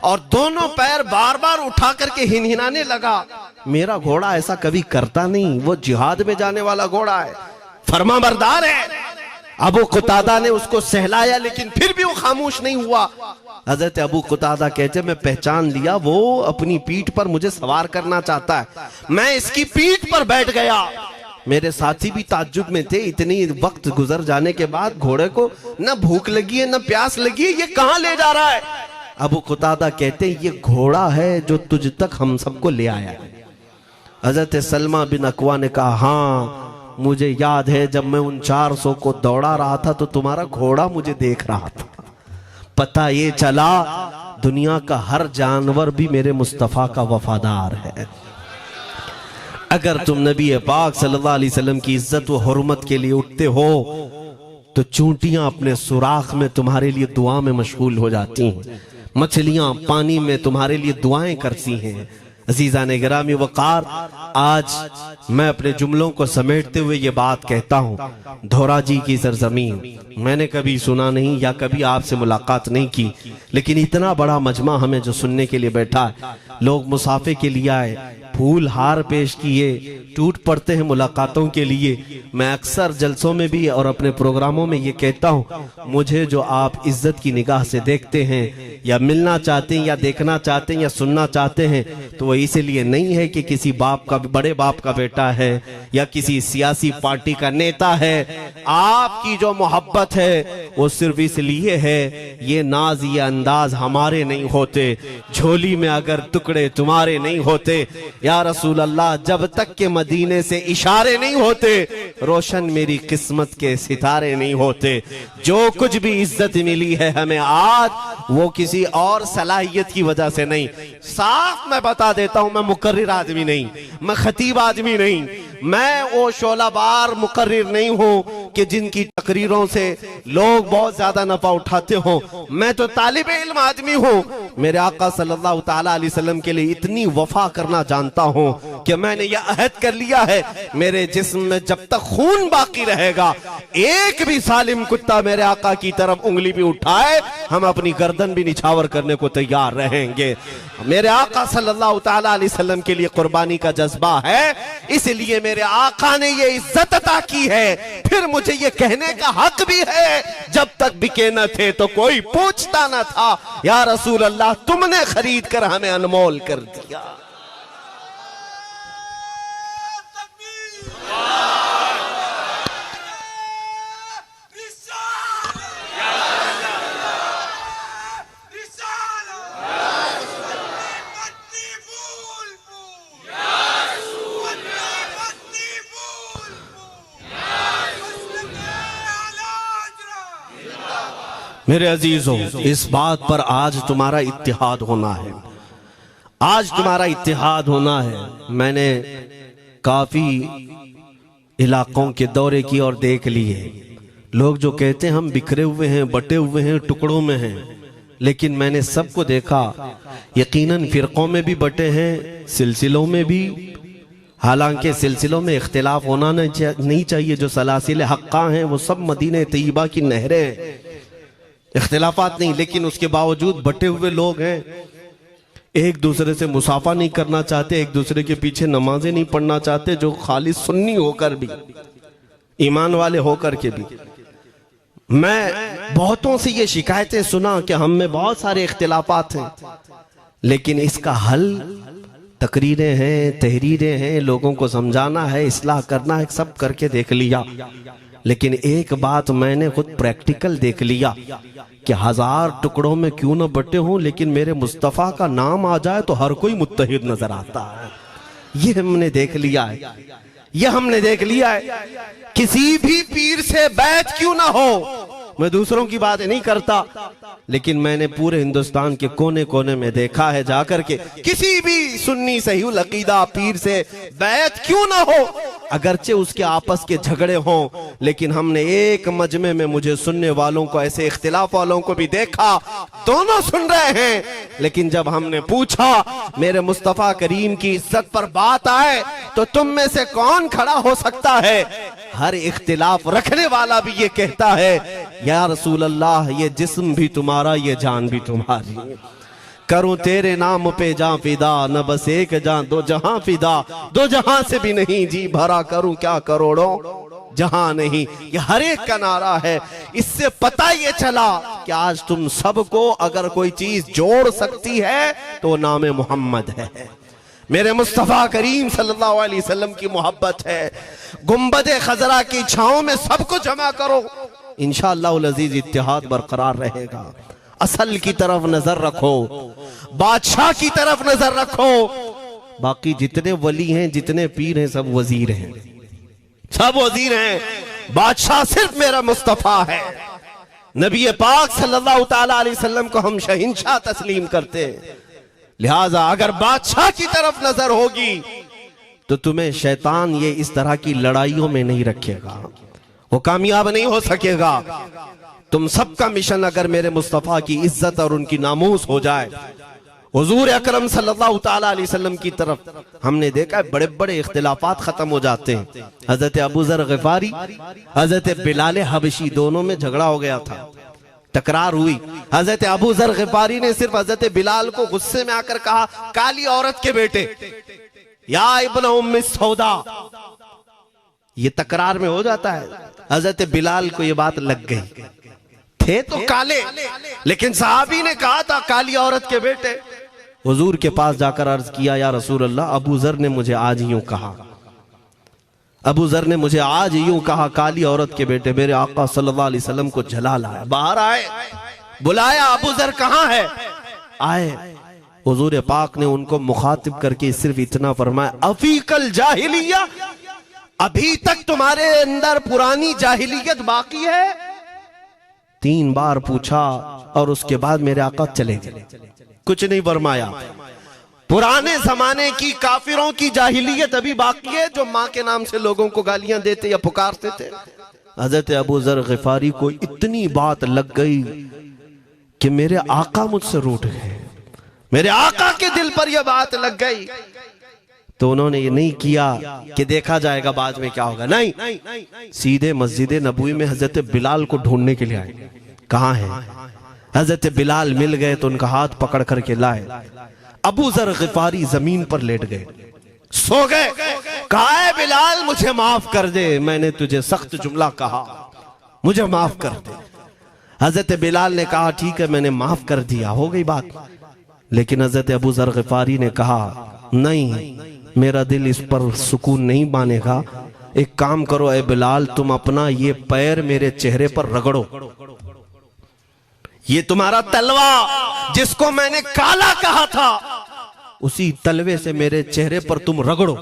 और दोनों पैर बार बार उठा करके हिनहिनाने लगा। मेरा घोड़ा ऐसा कभी करता नहीं, वो जिहाद में जाने वाला घोड़ा है, फरमाबरदार है। अबू कुतादा ने उसको सहलाया लेकिन फिर भी वो खामोश नहीं हुआ। हजरत अबू कुतादा कहते, मैं पहचान लिया, वो अपनी पीठ पर मुझे सवार करना चाहता है। मैं इसकी पीठ पर बैठ गया। मेरे साथी भी ताज्जुब में थे, इतनी वक्त गुजर जाने के बाद घोड़े को न भूख लगी है न प्यास लगी है, ये कहां ले जा रहा है? अबू कुतादा कहते, ये घोड़ा है जो तुझ तक हम सबको ले आया है। हजरत सलमा बिन अकवा ने कहा, हाँ मुझे याद है, जब मैं उन 400 को दौड़ा रहा था तो तुम्हारा घोड़ा मुझे देख रहा था। पता ये चला दुनिया का हर जानवर भी मेरे मुस्तफा का वफादार है। अगर तुम नबी पाक सल्लल्लाहु अलैहि वसल्लम की इज्जत व हुर्मत के लिए उठते हो तो चूंटियां अपने सुराख में तुम्हारे लिए दुआ में मशगूल हो जाती हैं, मछलियां पानी में तुम्हारे लिए दुआएं करती हैं। अजीजा ने गिरामी वकार, आज मैं अपने जुमलों को समेटते हुए ये बात कहता हूँ, धोराजी की सरजमीन मैंने कभी सुना नहीं या कभी आपसे मुलाकात नहीं की, लेकिन इतना बड़ा मजमा हमें जो सुनने के लिए बैठा है, लोग मुसाफे के लिए आए, फूल हार पेश किए, टूट पड़ते हैं मुलाकातों के लिए। मैं अक्सर जलसों में भी और अपने प्रोग्रामों में ये कहता हूँ, मुझे जो आप इज्जत की निगाह से देखते हैं या मिलना चाहते हैं या देखना चाहते हैं या सुनना चाहते हैं, तो वो इसलिए नहीं है कि किसी बाप का, बड़े बाप का बेटा है या किसी सियासी पार्टी का नेता है। आपकी जो मोहब्बत है वो सिर्फ इसलिए है, ये नाज ये अंदाज हमारे नहीं होते, झोली में अगर टुकड़े तुम्हारे नहीं होते या रसूल अल्लाह, जब तक के मदीने से इशारे नहीं होते, रोशन मेरी किस्मत के सितारे नहीं होते। जो कुछ भी इज्जत मिली है हमें आज, वो किसी और सलाहियत की वजह से नहीं। साफ मैं बता देता हूं, मैं मुकर्रिर आदमी नहीं, मैं खतीब आदमी नहीं, मैं वो शोलाबार मुकर्रिर नहीं हूं कि जिनकी तकरीरों से लोग बहुत ज्यादा नफा उठाते हो। मैं तो तालिब इल्म आदमी हूं। मेरे आका सल्लल्लाहु ताला अलैहि वसल्लम के लिए इतनी वफा करना जानता हूं कि मैंने यह अहद कर लिया है, मेरे जिस्म में जब तक खून बाकी रहेगा, एक भी सालिम कुत्ता मेरे आका की तरफ उंगली भी उठाए, हम अपनी गर्दन भी निछावर करने को तैयार रहेंगे। मेरे आका सल्लल्लाहु ताला अलैहि वसल्लम के लिए कुर्बानी का जज्बा है, इसलिए मेरे आका ने ये इज्जत अता की है। फिर मुझे ये कहने का हक भी है, जब तक बिके न थे तो कोई पूछता न था, या रसूल अल्लाह तुमने खरीद कर हमें अनमोल कर दिया। मेरे अजीजों, इस बात पर आज तुम्हारा इत्तिहाद होना है, आज तुम्हारा इत्तिहाद होना है। मैंने काफी इलाकों के दौरे किए और देख लिए, लोग जो कहते हैं हम बिखरे हुए हैं, बटे हुए हैं, टुकड़ों में हैं, लेकिन मैंने सबको देखा, यकीनन फिरकों में भी बटे हैं, सिलसिलों में भी। हालांकि सिलसिलों में इख्तिलाफ होना नहीं चाहिए, जो सलासिल हक्का हैं वो सब मदीने तैयबा की नहरें हैं, इख्तिलाफात नहीं, लेकिन उसके बावजूद बटे हुए लोग हैं। एक दूसरे से मुसाफा नहीं करना चाहते, एक दूसरे के पीछे नमाजें नहीं पढ़ना चाहते, जो खाली सुन्नी होकर भी, ईमान वाले होकर के भी। मैं बहुतों से ये शिकायतें सुना कि हम में बहुत सारे इख्तिलाफात हैं, लेकिन इसका हल तकरीरें हैं, तहरीरें हैं, लोगों को समझाना है, इस्लाह करना है, सब करके देख लिया। लेकिन एक बात मैंने खुद प्रैक्टिकल देख लिया कि 1000 टुकड़ों में क्यों ना बटे हों, लेकिन मेरे मुस्तफ़ा का नाम आ जाए तो हर कोई मुत्तहिद नजर आता है। ये हमने देख लिया है, ये हमने देख लिया है। किसी भी पीर से बैत क्यों ना हो, मैं दूसरों की बात नहीं करता, लेकिन मैंने पूरे हिंदुस्तान के कोने कोने में देखा है जाकर के, किसी भी सुन्नी सहीहुल अकीदा पीर से बैत क्यों ना हो, अगरचे उसके आपस के झगड़े हों, लेकिन हमने एक मजमे में मुझे सुनने वालों को, ऐसे इख्तिलाफ वालों को भी देखा, दोनों सुन रहे हैं। लेकिन जब हमने पूछा मेरे मुस्तफ़ा करीम की इज्जत पर बात आए तो तुम में से कौन खड़ा हो सकता है, हर इख्तिलाफ रखने वाला भी ये कहता है, या रसूल अल्लाह, ये जिस्म भी तुम्हारा, ये जान भी तुम्हारी, करूं तेरे नाम पे जां फिदा, न बस एक जां दो जहां फिदा, दो जहां से भी नहीं जी भरा, करूं क्या करोड़ों जहां नहीं। ये हर एक का नारा है। इससे पता ये चला कि आज तुम सबको अगर कोई चीज जोड़ सकती है तो नाम मोहम्मद है, मेरे मुस्तफ़ा करीम सल्लल्लाहु अलैहि वसल्लम की मोहब्बत है। गुंबदे खजरा की छांव में सबको जमा करो, इंशाअल्लाह अज़ीज इत्तिहाद बरकरार रहेगा। असल की तरफ नजर रखो, बादशाह की तरफ नजर रखो। बाकी जितने वली हैं, जितने पीर हैं, सब वजीर हैं, सब वजीर हैं। बादशाह सिर्फ मेरा मुस्तफ़ा है। नबी पाक सल्लल्लाहु ताला अलैहि वसल्लम को हम शहंशाह तस्लीम करते हैं। लिहाजा अगर बादशाह की तरफ नजर होगी तो तुम्हें शैतान ये इस तरह की लड़ाइयों में नहीं रखेगा, वो कामयाब नहीं हो सकेगा। तुम सबका मिशन अगर मेरे मुस्तफ़ा की इज्जत और उनकी नामूस हो जाए, हुजूर अकरम सल्लल्लाहु ताला अलैहि वसल्लम की तरफ हमने देखा है बड़े बड़े इख्तिलाफात खत्म हो जाते हैं। हजरत अबू ज़र ग़िफ़ारी, हजरत बिलाल हबशी, दोनों में झगड़ा हो गया था, तकरार हुई। हजरत अबू ज़र ग़िफ़ारी ने सिर्फ हजरत बिलाल को गुस्से में आकर कहा, काली औरत के बेटे, या इब्न उम्मी सौदा। ये तकरार में हो जाता है। हजरत बिलाल को ये बात लग गई, थे तो काले, लेकिन सहाबी ने कहा था काली औरत के बेटे। हुजूर के पास जाकर अर्ज किया, या रसूल अल्लाह, अबू ज़र ने मुझे आज यूं कहा, अबू ज़र ने मुझे आज यूं कहा, काली औरत के बेटे। मेरे आका सल्लल्लाहु अलैहि वसल्लम को जला लाया, बाहर आए, बुलाया, अबू ज़र कहाँ है? आए। हुजूर पाक ने उनको मुखातिब करके सिर्फ इतना फरमाया, अफीकल जाहिलिया, अभी तक तुम्हारे अंदर पुरानी जाहिलियत बाकी है? 3 बार पूछा और उसके बाद मेरे आका चले गए, कुछ नहीं फरमाया। पुराने जमाने की काफिरों की जाहिलियत अभी बाकी है, जो माँ के नाम से लोगों को गालियां देते या पुकारते थे। हजरत अबू ज़र ग़िफ़ारी को इतनी बात लग गई कि मेरे आका मुझसे रूठ गए, मेरे आका के दिल पर यह बात लग गई। तो उन्होंने ये नहीं किया कि देखा जाएगा बाद में क्या होगा, नहीं, सीधे मस्जिद नबवी में हजरत बिलाल को ढूंढने के लिए आए। कहाँ है? हजरत बिलाल मिल गए तो उनका हाथ पकड़ करके लाए। अबू ज़र ग़िफ़ारी जमीन पर लेट गए, सो गए। कहा है बिलाल, मुझे माफ कर दे, मैंने तुझे सख्त जुमला कहा, मुझे माफ कर दे। हजरत बिलाल ने कहा, ठीक है, मैंने माफ कर दिया, हो गई बात। लेकिन हजरत अबू ज़र ग़िफ़ारी ने कहा, नहीं, मेरा दिल इस पर सुकून नहीं मानेगा। एक काम करो ए बिलाल, तुम अपना ये पैर मेरे चेहरे पर रगड़ो, ये तुम्हारा तलवा जिसको मैंने काला कहा था, उसी तलवे से मेरे चेहरे पर तुम रगड़ो,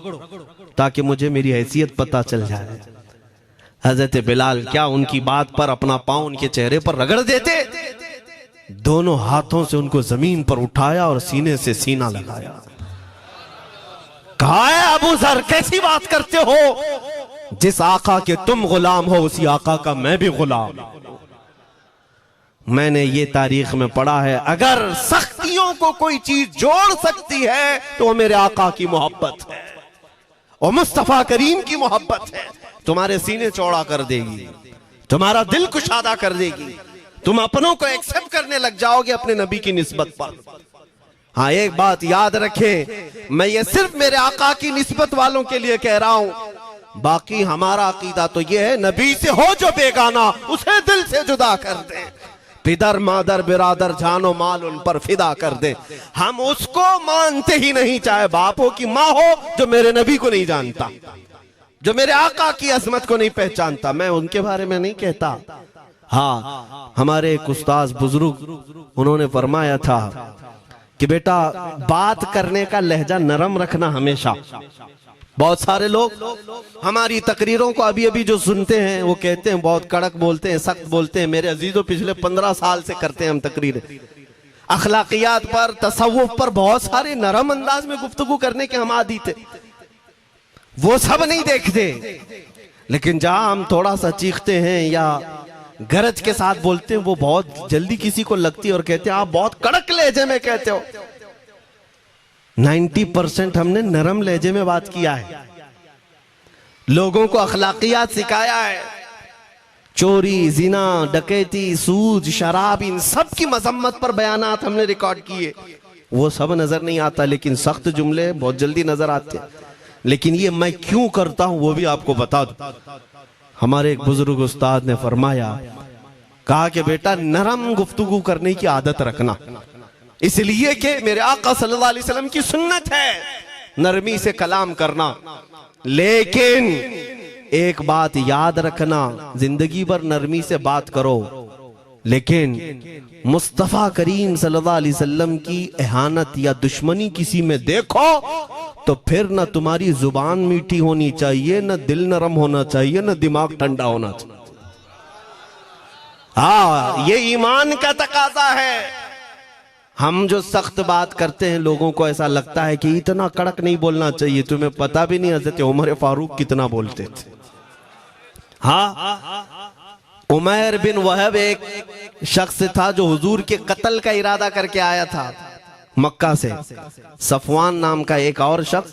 ताकि मुझे मेरी हैसियत पता चल जाए। हजरत बिलाल क्या उनकी बात पर अपना पांव उनके चेहरे पर रगड़ देते? दोनों हाथों से उनको जमीन पर उठाया और सीने से सीना लगाया। कहा है अबू ज़र, कैसी बात करते हो? जिस आका के तुम गुलाम हो, उसी आका का मैं भी गुलाम। मैंने ये तारीख में पढ़ा है, अगर सख्तियों को कोई चीज जोड़ सकती है तो वो मेरे आका की मोहब्बत है और मुस्तफा करीम की मोहब्बत है। तुम्हारे सीने चौड़ा कर देगी, तुम्हारा दिल कुशादा कर देगी, तुम अपनों को एक्सेप्ट करने लग जाओगे अपने नबी की निस्बत पर। हाँ, एक बात याद रखें, मैं ये सिर्फ मेरे आका की निस्बत वालों के लिए कह रहा हूं। बाकी हमारा अकीदा तो ये है, नबी से हो जो बेगाना उसे दिल से जुदा कर दे, पिदर मादर बिरादर जानो माल उन पर फिदा कर दे। हम उसको मानते ही नहीं, चाहे बाप हो कि माँ हो, जो मेरे नबी को नहीं जानता, जो मेरे आका की अजमत को नहीं पहचानता। मैं उनके बारे में नहीं कहता। हाँ, हमारे एक उस्ताद बुजुर्ग उन्होंने फरमाया था कि बेटा बात करने का लहजा नरम रखना हमेशा। बहुत सारे लोग हमारी तकरीरों को अभी अभी जो सुनते हैं वो कहते हैं बहुत कड़क बोलते हैं, सख्त बोलते हैं। मेरे अजीजों, पिछले 15 साल से करते हैं हम तकरीरें, अखलाकियात पर, तसव्वुफ पर बहुत सारे नरम अंदाज में गुफ्तगू करने के हम आदी थे। वो सब नहीं देखते, लेकिन जहां हम थोड़ा सा चीखते हैं या गरज के साथ बोलते हैं, वो बहुत जल्दी किसी को लगती है और कहते हैं आप बहुत कड़क लहजे में कहते हो। 90% हमने नरम लहजे में बात किया है, लोगों को अखलाकियात सिखाया है। चोरी, जिना, डकैती, सूद, शराब, इन सब की मजम्मत पर बयानात हमने रिकॉर्ड किए। वो सब नजर नहीं आता, लेकिन सख्त जुमले बहुत जल्दी नजर आते हैं। लेकिन ये मैं क्यों करता हूं वो भी आपको बता दूं। हमारे एक बुजुर्ग उस्ताद ने फरमाया, कहा कि बेटा नरम गुफ्तगू करने की आदत रखना, इसलिए कि मेरे आका सल्लल्लाहु अलैहि वसल्लम की सुन्नत है नरमी से कलाम करना। लेकिन एक बात याद रखना, जिंदगी भर नरमी से बात करो, लेकिन मुस्तफा करीम सल्लल्लाहु अलैहि वसल्लम की एहानत या दुश्मनी किसी में देखो तो फिर न तुम्हारी जुबान मीठी होनी चाहिए, न दिल नरम होना चाहिए, न दिमाग ठंडा होना चाहिए। हाँ, ये ईमान का तकाजा है। हम जो सख्त बात करते हैं, लोगों को ऐसा लगता है कि इतना कड़क नहीं बोलना चाहिए। तुम्हें पता भी नहीं हजरत उमर फारूक कितना बोलते थे। हाँ, उमैर बिन वहब एक शख्स था जो हुजूर के कत्ल का इरादा करके आया था मक्का से। सफवान नाम का एक और शख्स,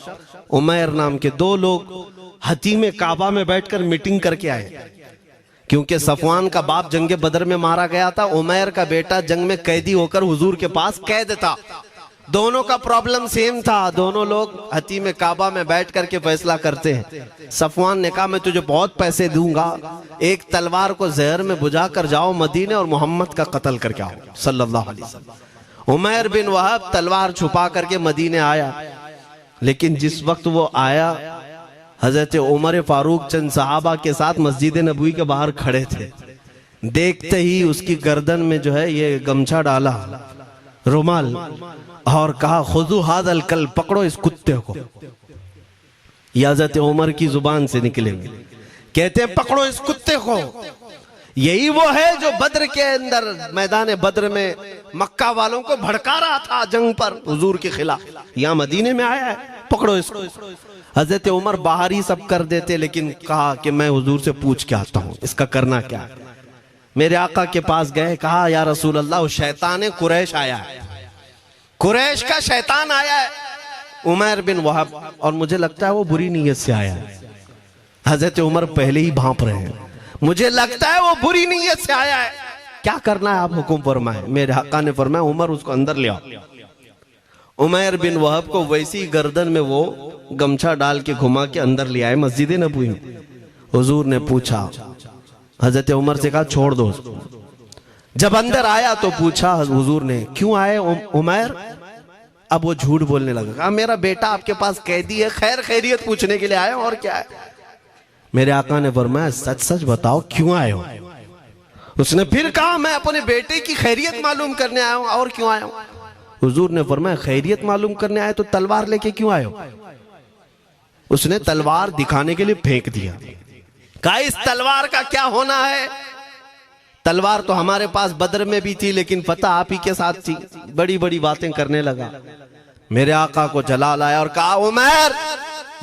उमैर नाम के 2 लोग हतीम काबा में बैठकर मीटिंग करके आए। क्योंकि सफवान का बाप जंगे बदर में मारा गया था, उमैर का बेटा जंग में कैदी होकर हुजूर के पास कैद था। दोनों का प्रॉब्लम सेम था। दोनों लोग हतीम काबा में बैठ करके फैसला करते हैं। सफवान ने कहा मैं तुझे बहुत पैसे दूंगा, एक तलवार को जहर में बुझा कर जाओ मदीने और मोहम्मद का कत्ल करके आओ सल्लल्लाहु अलैहि वसल्लम। उमैर बिन वहब तलवार छुपा करके मदीने आया, लेकिन जिस वक्त वो आया, हजरत उमर फारूक चंद सहाबा के साथ मस्जिद नबवी के बाहर खड़े थे। देखते ही उसकी गर्दन में जो है ये गमछा डाला, रुमाल, और कहा खुजू हादल कल, पकड़ो इस कुत्ते को। ये हजरत उमर की जुबान से निकलेंगे, कहते हैं पकड़ो इस कुत्ते को। यही वो है जो बद्र के अंदर मैदान बद्र में मक्का वालों को भड़का रहा था जंग पर हुजूर के खिलाफ। यहाँ मदीने में आया है, पकड़ो इसको। हजरत उमर बाहर ही सब कर देते, लेकिन कहा कि मैं हुजूर से पूछ के आता हूँ इसका करना क्या है। मेरे आका के पास गए, कहा या रसूल अल्लाह, शैतान कुरैश आया है, कुरैश का शैतान आया है उमैर बिन वहब, और मुझे लगता है वो बुरी नीयत से आया है। हजरत उमर पहले ही भांप रहे हैं, मुझे लगता है वो बुरी नीयत से आया है, क्या करना है आप हुक्म फरमाए। मेरे आका ने फरमाया उमर उसको अंदर ले आओ। उमैर बिन वहब को वैसी गर्दन में वो गमछा डाल के घुमा के अंदर ले आए मस्जिद नबवी में। हुजूर ने पूछा, हजरत उमर से कहा छोड़ दो। जब अंदर आया तो पूछा हुजूर ने क्यों आए उमैर। अब वो झूठ बोलने लगा, कहा मेरा बेटा आपके पास कैदी है, खैर खैरियत पूछने के लिए आया और क्या है। मेरे आका ने फरमाया सच सच बताओ क्यों आए हो। उसने फिर कहा मैं अपने बेटे की खैरियत मालूम करने आया हूं, और क्यों आया हूं। हुजूर ने फरमाया खैरियत मालूम करने आए तो तलवार लेके क्यों आए हो। उसने तलवार दिखाने के लिए फेंक दिया, कहा इस तलवार का क्या होना है। तलवार तो हमारे पास बद्र में भी थी, लेकिन फतह आप ही के साथ थी। बड़ी बड़ी बातें करने लगा। मेरे आका को जलाल आया और कहा उमैर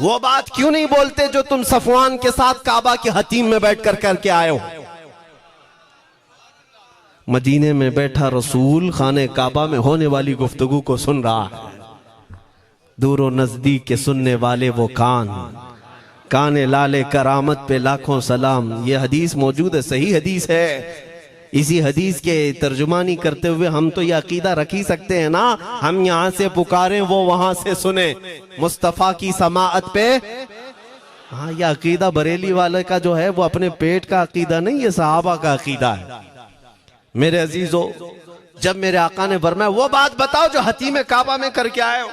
वो बात क्यों नहीं बोलते जो तुम सफवान के साथ काबा के हतीम में बैठकर करके आए हो। मदीने में बैठा रसूल खाने काबा में होने वाली गुफ्तगू को सुन रहा है। दूरो नजदीक के सुनने वाले वो काने लाले करामत पे लाखों सलाम। ये हदीस मौजूद है, सही हदीस है। इसी हदीस के तर्जुमानी करते हुए हम तो ये अकीदा रख ही सकते हैं ना, हम यहाँ से पुकारें वो वहां से सुने, मुस्तफा की समाअत पे। हाँ, ये अकीदा बरेली वाले का जो है वो अपने पेट का अकीदा नहीं, ये सहाबा का अकीदा है। मेरे अजीजों, जब मेरे आका ने फरमाया वो बात बताओ जो हतीम काबा में करके आए हो,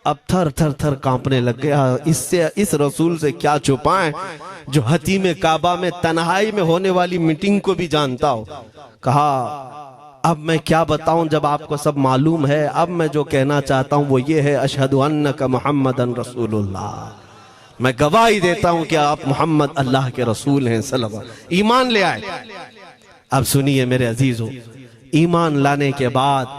अब थर थर थर कांपने लग गया। इससे इस रसूल से क्या छुपाएं जो हतीम काबा में तन्हाई में होने वाली मीटिंग को भी जानता हो। कहा अब मैं क्या बताऊं जब आपको सब मालूम है। अब मैं जो कहना चाहता हूं वो ये है, अशहदु अन्नका मुहम्मदन रसूलुल्लाह, मैं गवाही देता हूं कि आप मोहम्मद अल्लाह के रसूल हैं सल्लल्लाहु अलैहि वसल्लम। ईमान ले आए। अब सुनिए मेरे अजीजों, ईमान लाने के बाद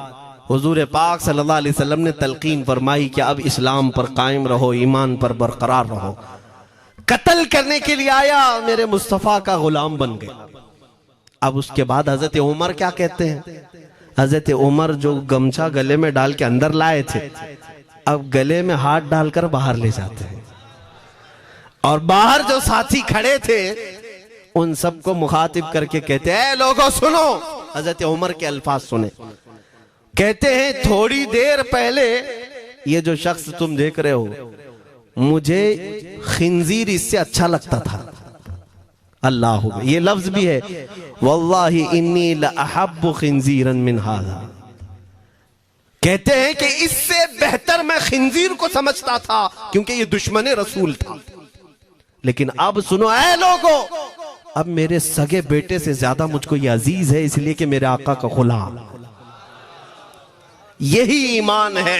हुजूर पाक सल्लल्लाहु अलैहि वसल्लम ने तलकीन फरमाई कि अब इस्लाम पर कायम रहो, ईमान पर बरकरार रहो। कत्ल करने के लिए आया, मेरे मुस्तफ़ा का गुलाम बन गए। अब उसके बाद हजरत उमर क्या कहते हैं, हजरत उमर जो गमछा गले में डाल के अंदर लाए थे, अब गले में हाथ डालकर बाहर ले जाते हैं। और बाहर जो साथी खड़े थे उन सबको मुखातिब करके कहते हैं, लोगों सुनो। हजरत उमर के अल्फाज सुने, कहते हैं थोड़ी देर पहले ये जो शख्स तुम देख रहे हो, मुझे खिंजीर इससे अच्छा लगता था। अल्लाह, ये लफ्ज भी है, वल्लाही इन्नी लअहब्बु खिंजीरन मिन हाज़ा। कहते हैं कि इससे बेहतर मैं खिंजीर को समझता था क्योंकि ये दुश्मन रसूल था। लेकिन अब सुनो ऐ लोगों, अब मेरे सगे बेटे से ज्यादा मुझको ये अजीज है, इसलिए कि मेरे आका का गुलाम। यही ईमान है,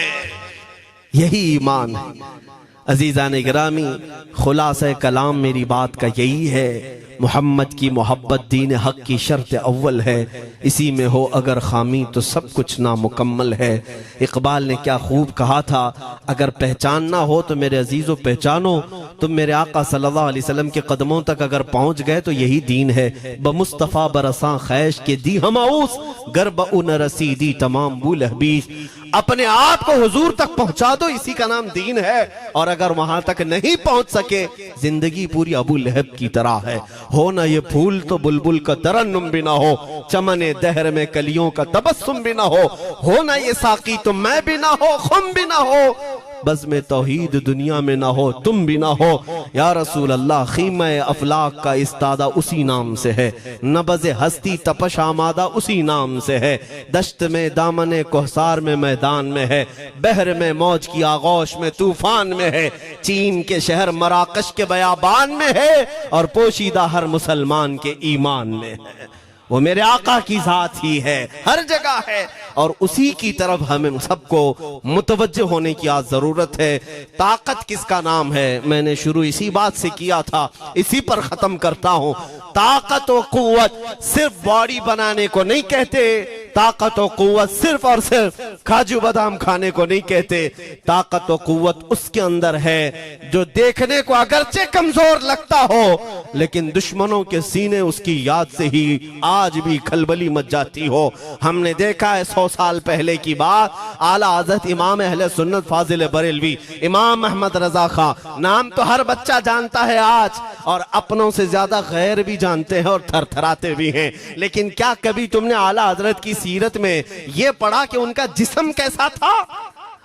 यही ईमान है। अजीज़ान गिरामी, खुलासा कलाम मेरी बात का यही है, मोहम्मद की मोहब्बत दीन हक की शर्त अव्वल है। इसी में हो अगर खामी तो सब कुछ नामुकम्मल है। इकबाल ने क्या खूब कहा था, अगर पहचानना हो तो मेरे अजीज़ों पहचानो, तुम मेरे आका सल्लल्लाहु अलैहि वसल्लम के कदमों तक अगर पहुंच गए तो यही दीन है। बमुस्तफ़ा बरसा खैश के दी हमाउस, गर्ब उन रसीदी तमाम बुल हबीस। अपने आप को हुजूर तक पहुंचा दो, इसी का नाम दीन है। और अगर वहां तक नहीं पहुंच सके, जिंदगी पूरी अबू लहब की तरह है। हो ना ये फूल तो बुलबुल का तरन्नुम भी ना हो, चमने दहर में कलियों का तबस्सुम भी ना हो ना ये साकी तो मैं भी ना हो, खुम भी ना हो, बस में तौहीद दुनिया में ना हो, तुम भी ना हो। या रसूल अल्लाह, खीमा अफलाक का इस्तादा उसी नाम से है, नबज़ हस्ती तपश आमादा उसी नाम से है। दश्त में दामने कोहसार में मैदान में है, बहर में मौज की आगोश में तूफान में है, चीन के शहर मराकश के बयाबान में है, और पोशीदा हर मुसलमान के ईमान में है। वो मेरे आका की जात ही है, हर जगह है, और उसी की तरफ हमें सबको मुतवज्जे होने की आज जरूरत है। ताकत किसका नाम है, मैंने शुरू इसी बात से किया था, इसी पर खत्म करता हूं। ताकत और कुव्वत सिर्फ बॉडी बनाने को नहीं कहते, ताकत और कुव्वत सिर्फ और सिर्फ काजू बादाम खाने को नहीं कहते। ताकत और कुव्वत उसके अंदर है जो देखने को अगरचे कमजोर लगता हो, लेकिन दुश्मनों के सीने उसकी याद से ही आज भी खलबली मच जाती हो। हमने देखा है 100 साल पहले की बात, आला हज़रत इमाम अहले सुन्नत फाजिल बरेलवी इमाम अहमद रजा खां, नाम तो हर बच्चा जानता है आज, और अपनों से ज्यादा गैर भी जानते हैं और थरथराते भी हैं। लेकिन क्या कभी तुमने आला हजरत की सीरत में यह पढ़ा कि उनका जिस्म कैसा था?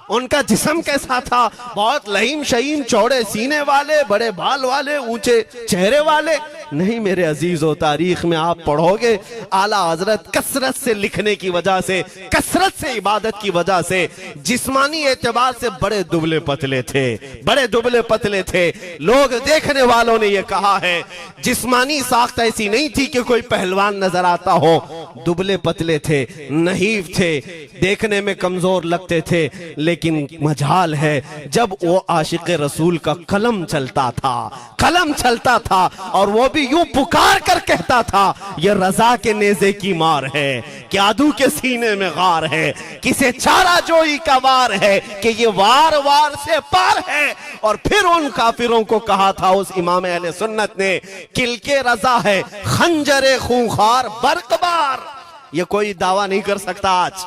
उनका जिस्म कैसा था? बहुत लहीम शहीम, चौड़े सीने वाले, बड़े बाल वाले, ऊंचे चेहरे वाले? नहीं मेरे अजीजों, तारीख में आप पढ़ोगे आला हजरत कसरत से लिखने की वजह से, कसरत से इबादत की वजह से, जिस्मानी एतबार से बड़े दुबले पतले थे, बड़े दुबले पतले थे। लोग देखने वालों ने यह कहा है जिस्मानी साख्त ऐसी नहीं थी कि कोई पहलवान नजर आता हो, दुबले पतले थे, नहीफ थे, देखने में कमजोर लगते थे। लेकिन मजाल है जब वो आशिक रसूल का कलम चलता था, कलम चलता था, और वो भी यूं पुकार कर कहता था ये रजा के नेज़े की मार है, कि आदू के सीने में गार है, किसे चारा जोई का वार है, कि ये वार वार से पार है। और फिर उन काफिरों को कहा था उस इमाम अहले सुन्नत ने, किल के रजा है खंजरे खूंखार बरकबार। ये कोई दावा नहीं कर सकता आज।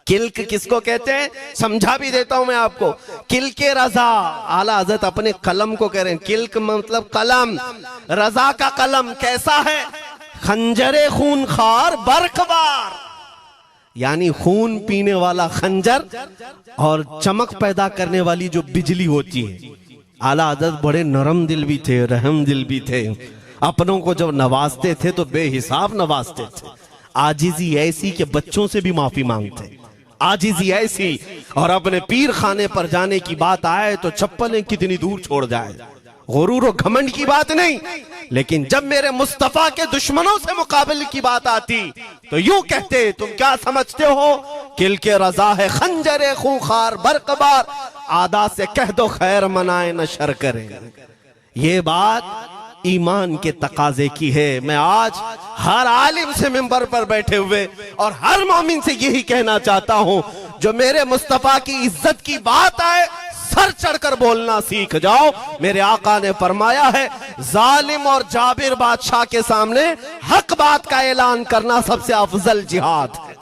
किल्क किसको कहते हैं समझा भी देता हूं मैं आपको। किल्क रजा, आला हज़रत अपने कलम को कह रहे हैं, किल्क मतलब कलम, रजा का कलम कैसा है? खंजरे खून खार बरकबार, यानी खून पीने वाला खंजर और चमक पैदा करने वाली जो बिजली होती है। आला हज़रत बड़े नरम दिल भी थे, रहम दिल भी थे। अपनों को जब नवाजते थे तो बेहिसाब नवाजते थे। आजिजी ऐसी कि बच्चों से भी माफी मांगते, आजिजी ऐसी, और अपने पीर खाने पर जाने की बात आए तो चप्पलें कितनी दूर छोड़ जाए। गुरूर और घमंड की बात नहीं, लेकिन जब मेरे मुस्तफा के दुश्मनों से मुकाबले की बात आती तो यूं कहते, तुम क्या समझते हो किल के रजा है खंजरे खूंखार बरकबार, आदा से कह दो खैर मनाए न शर करे। ये बात ईमान के तकाजे की है। मैं आज हर आलिम से मिंबर पर बैठे हुए और हर मोमिन से यही कहना चाहता हूं, जो मेरे मुस्तफा की इज्जत की बात आए सर चढ़कर बोलना सीख जाओ। मेरे आका ने फरमाया है, जालिम और जाबिर बादशाह के सामने हक बात का ऐलान करना सबसे अफजल जिहाद है।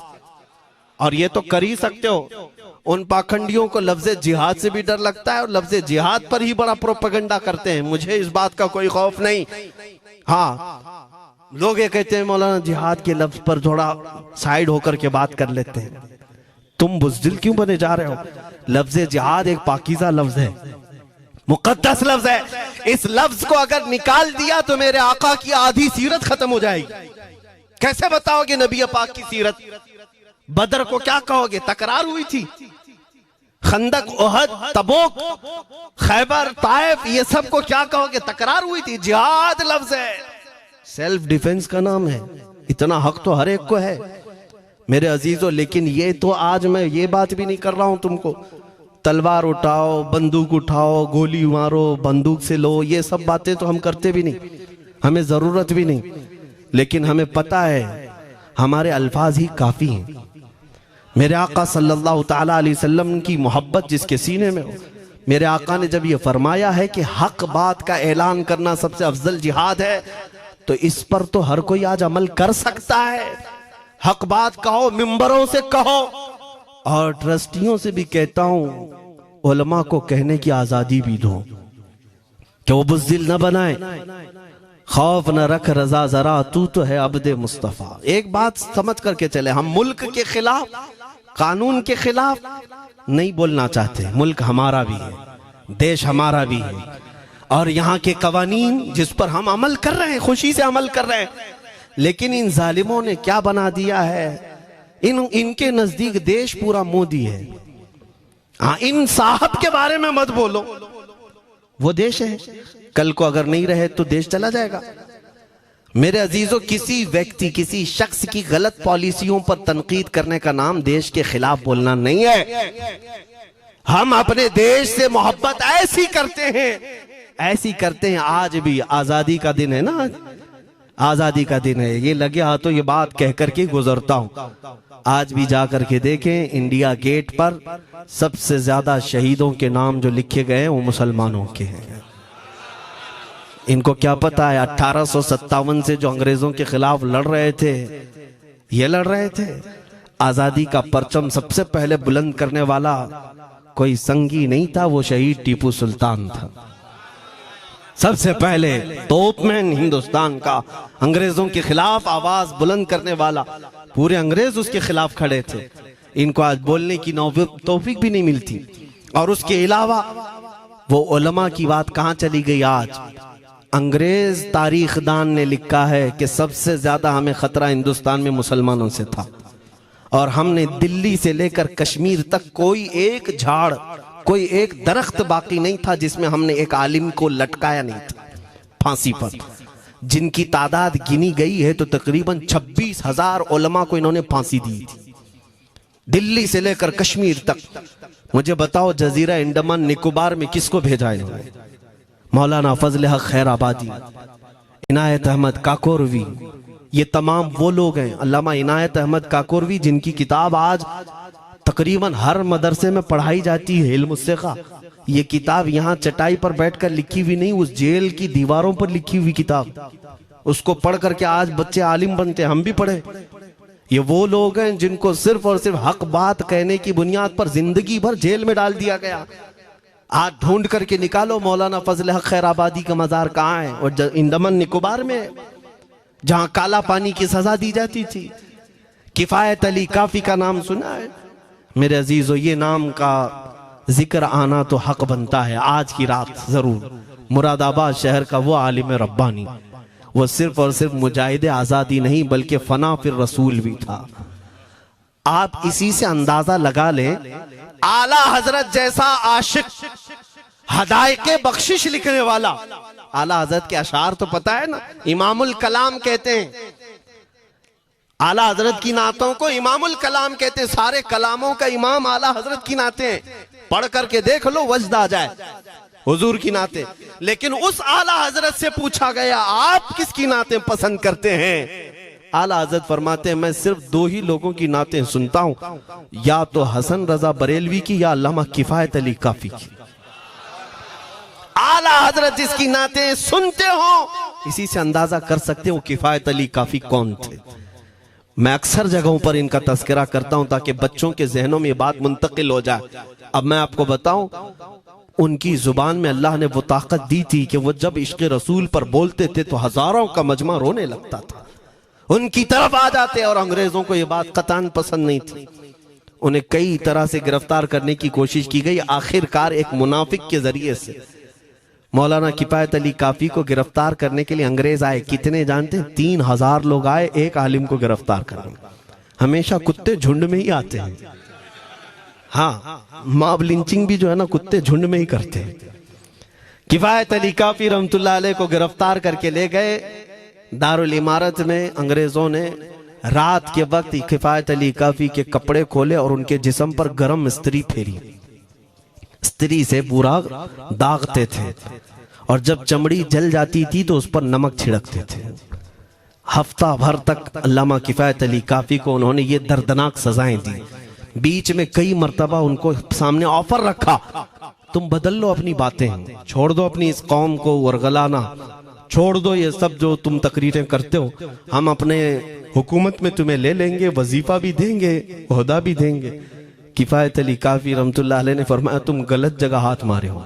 और ये तो कर ही सकते हो। उन पाखंडियों को लफ्ज़े जिहाद से भी डर लगता है और लफ्ज़े जिहाद पर ही बड़ा प्रोपेगेंडा करते हैं। मुझे इस बात का कोई खौफ नहीं। हाँ, लोग ये कहते हैं मौलाना जिहाद के लफ्ज पर थोड़ा साइड होकर के बात कर लेते हैं। तुम बुज़दिल क्यों बने जा रहे हो? लफ्ज़े जिहाद एक पाकीज़ा लफ्ज है, मुकद्दस लफ्ज है। इस लफ्ज को अगर निकाल दिया तो मेरे आका की आधी सीरत खत्म हो जाएगी। कैसे बताओगे नबी पाक की सीरत? बदर को क्या कहोगे? तकरार हुई थी। खंदक, ओहद, तबूक, खैबर, ताइफ, ये सब को क्या कहोगे? तकरार हुई थी। जिहाद लफ्ज है, सेल्फ डिफेंस का नाम है। इतना हक तो हर एक को है मेरे अजीजों। लेकिन ये तो आज मैं ये बात भी नहीं कर रहा हूं तुमको तलवार उठाओ, बंदूक उठाओ, गोली मारो, बंदूक से लो, ये सब बातें तो हम करते भी नहीं, हमें जरूरत भी नहीं। लेकिन हमें पता है हमारे अल्फाज ही काफी हैं। मेरे आका सल्लल्लाहु ताला अलैहि वसल्लम की मोहब्बत जिसके सीने में हो, मेरे आका ने जब ये फरमाया है कि हक बात का ऐलान करना सबसे अफजल जिहाद है, तो इस पर तो हर कोई आज अमल कर सकता है। हक बात कहो, मिंबरों से कहो, और ट्रस्टियों से भी कहता हूं उलमा को कहने की आजादी भी दो कि वो बुज़दिल न बनाए। खौफ न रख रजा जरा, तू तो है अब्दे मुस्तफा। एक बात समझ करके चले, हम मुल्क के खिलाफ, कानून के खिलाफ नहीं बोलना चाहते। मुल्क हमारा भी है, देश हमारा भी है, और यहाँ के कवानीन जिस पर हम अमल कर रहे हैं, खुशी से अमल कर रहे हैं। लेकिन इन जालिमों ने क्या बना दिया है, इनके नजदीक देश पूरा मोदी है। हाँ, इन साहब के बारे में मत बोलो, वो देश है, कल को अगर नहीं रहे तो देश चला जाएगा। मेरे अजीजों, किसी व्यक्ति, किसी शख्स की गलत पॉलिसियों पर तनकीद करने का नाम देश के खिलाफ बोलना नहीं है। हम अपने देश से मोहब्बत ऐसी करते हैं, ऐसी करते हैं। आज भी आजादी का दिन है ना, आजादी का दिन है। ये लगे हाथों ये बात कह करके गुजरता हूं। आज भी जा करके देखें, इंडिया गेट पर सबसे ज्यादा शहीदों के नाम जो लिखे गए हैं वो मुसलमानों के हैं। इनको क्या पता है 1857 से जो अंग्रेजों के खिलाफ लड़ रहे थे, ये लड़ रहे थे। आजादी का परचम सबसे पहले बुलंद करने वाला कोई संगी नहीं था, वो शहीद टीपू सुल्तान था। सबसे पहले तोपमैन हिंदुस्तान का, अंग्रेजों के खिलाफ आवाज बुलंद करने वाला, पूरे अंग्रेज उसके खिलाफ खड़े थे। इनको आज बोलने की तौफीक भी नहीं मिलती। और उसके अलावा वो उलमा की बात कहां चली गई आज? अंग्रेज तारीखदान ने लिखा है कि सबसे ज्यादा हमें खतरा हिंदुस्तान में मुसलमानों से था, और हमने दिल्ली से लेकर कश्मीर तक कोई एक झाड़, कोई एक दरख्त बाकी नहीं था जिसमें हमने एक आलिम को लटकाया नहीं था फांसी पर। जिनकी तादाद गिनी गई है तो तकरीबन 26,000 उलमा को इन्होंने फांसी दी थी, दिल्ली से लेकर कश्मीर तक। मुझे बताओ, जजीरा अंडमान निकोबार में किसको भेजा इन्होंने? मौलाना फजल हक खैराबादी, इनायत अहमद काकोरवी, ये तमाम वो लोग हैं। अल्लामा इनायत अहमद काकोरवी, जिनकी किताब आज तकरीबन हर मदरसे में पढ़ाई जाती है, इल्म उस्सिक़ा। ये किताब यहाँ चटाई पर बैठकर लिखी हुई नहीं, उस जेल की दीवारों पर लिखी हुई किताब। उसको पढ़ करके आज बच्चे आलिम बनते, हम भी पढ़े। ये वो लोग हैं जिनको सिर्फ और सिर्फ हक बात कहने की बुनियाद पर जिंदगी भर जेल में डाल दिया गया। आज ढूंढ करके निकालो मौलाना फजल हक खैराबादी का मजार कहाँ है, और अंडमान निकोबार में। जहां काला पानी की सजा दी जाती थी। किफायत अली काफी का नाम सुना है मेरे अजीजों? ये नाम का जिक्र आना तो हक बनता है आज की रात जरूर। मुरादाबाद शहर का वो आलिम रब्बानी, वो सिर्फ और सिर्फ मुजाहिद आजादी नहीं बल्कि फना फिर रसूल भी था। आप इसी से अंदाजा लगा ले, आला हजरत जैसा आशिक, हदायके बख्शिश लिखने वाला। आला हजरत के अशार तो पता है ना, इमामुल कलाम कहते हैं। आला हजरत की नातों को इमामुल कलाम कहते हैं। सारे कलामों का इमाम आला हजरत की नाते हैं। पढ़ करके देख लो, वजद आ जाए हुजूर की नाते। लेकिन उस आला हजरत से पूछा गया आप किसकी नाते पसंद करते हैं? आला हजरत फरमाते हैं मैं सिर्फ दो ही लोगों की नाते सुनता हूं, या तो हसन रजा बरेलवी की या अल्लामा किफायत अली काफी की। आला हजरत जिसकी नाते सुनते हो, इसी से अंदाजा कर सकते हो किफायत अली काफी कौन थे। मैं अक्सर जगहों पर इनका तस्करा करता हूं ताकि बच्चों के जहनों में ये बात मुंतकिल हो जाए। अब मैं आपको बताऊं, उनकी जुबान में अल्लाह ने वो ताकत दी थी कि वो जब इश्क़ रसूल पर बोलते थे तो हजारों का मजमा रोने लगता था, उनकी तरफ आ जाते। और अंग्रेजों को ये बात कतान पसंद नहीं थी। उन्हें कई तरह से गिरफ्तार करने की कोशिश की गई। आखिरकार एक मुनाफिक के जरिए से मौलाना किफायत अली काफी को गिरफ्तार करने के लिए अंग्रेज आए। कितने जानते हैं? 3000 लोग आए एक आलिम को गिरफ्तार करने। हमेशा कुत्ते झुंड में ही आते हैं। हाँ, मॉब लिंचिंग भी जो है ना कुत्ते झुंड में ही करते हैं। किफायत अली काफी रहमतुल्लाह अलैह को गिरफ्तार करके ले गए दारुल इमारत में। अंग्रेजों ने रात के वक्त किफायत अली काफी के कपड़े खोले और उनके जिस्म पर गर्म इस्त्री फेरी। इस्त्री से पूरा दागते थे और जब चमड़ी जल जाती थी तो उस पर नमक छिड़कते थे। हफ्ता भर तक अल्लामा किफायत अली काफी को उन्होंने ये दर्दनाक सजाएं दी। बीच में कई मर्तबा उनको सामने ऑफर रखा, तुम बदल लो अपनी बातें, छोड़ दो अपनी इस कौम को वरगलाना, छोड़ दो ये सब जो तुम तकरीरें करते हो, हम अपने हुकूमत में तुम्हें ले लेंगे, वजीफा भी देंगे, ओहदा भी देंगे। किफायत अली काफी रहमतुल्लाह अलैह ने फरमाया तुम गलत जगह हाथ मारे हो।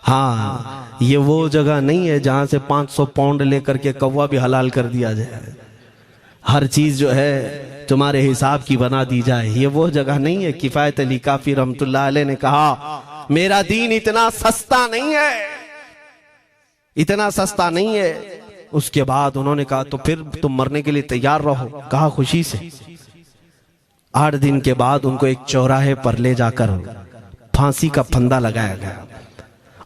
हाँ, ये वो जगह नहीं है जहां से 500 पाउंड लेकर के कौवा भी हलाल कर दिया जाए, हर चीज जो है तुम्हारे हिसाब की बना दी जाए, ये वो जगह नहीं है। किफायत अली काफी रहमतुल्लाह अलैह ने कहा मेरा दीन इतना सस्ता नहीं है, इतना सस्ता नहीं है। उसके बाद उन्होंने कहा तो फिर तुम मरने के लिए तैयार रहो। कहा खुशी से। 8 दिन के बाद उनको एक चौराहे पर ले जाकर फांसी का फंदा लगाया गया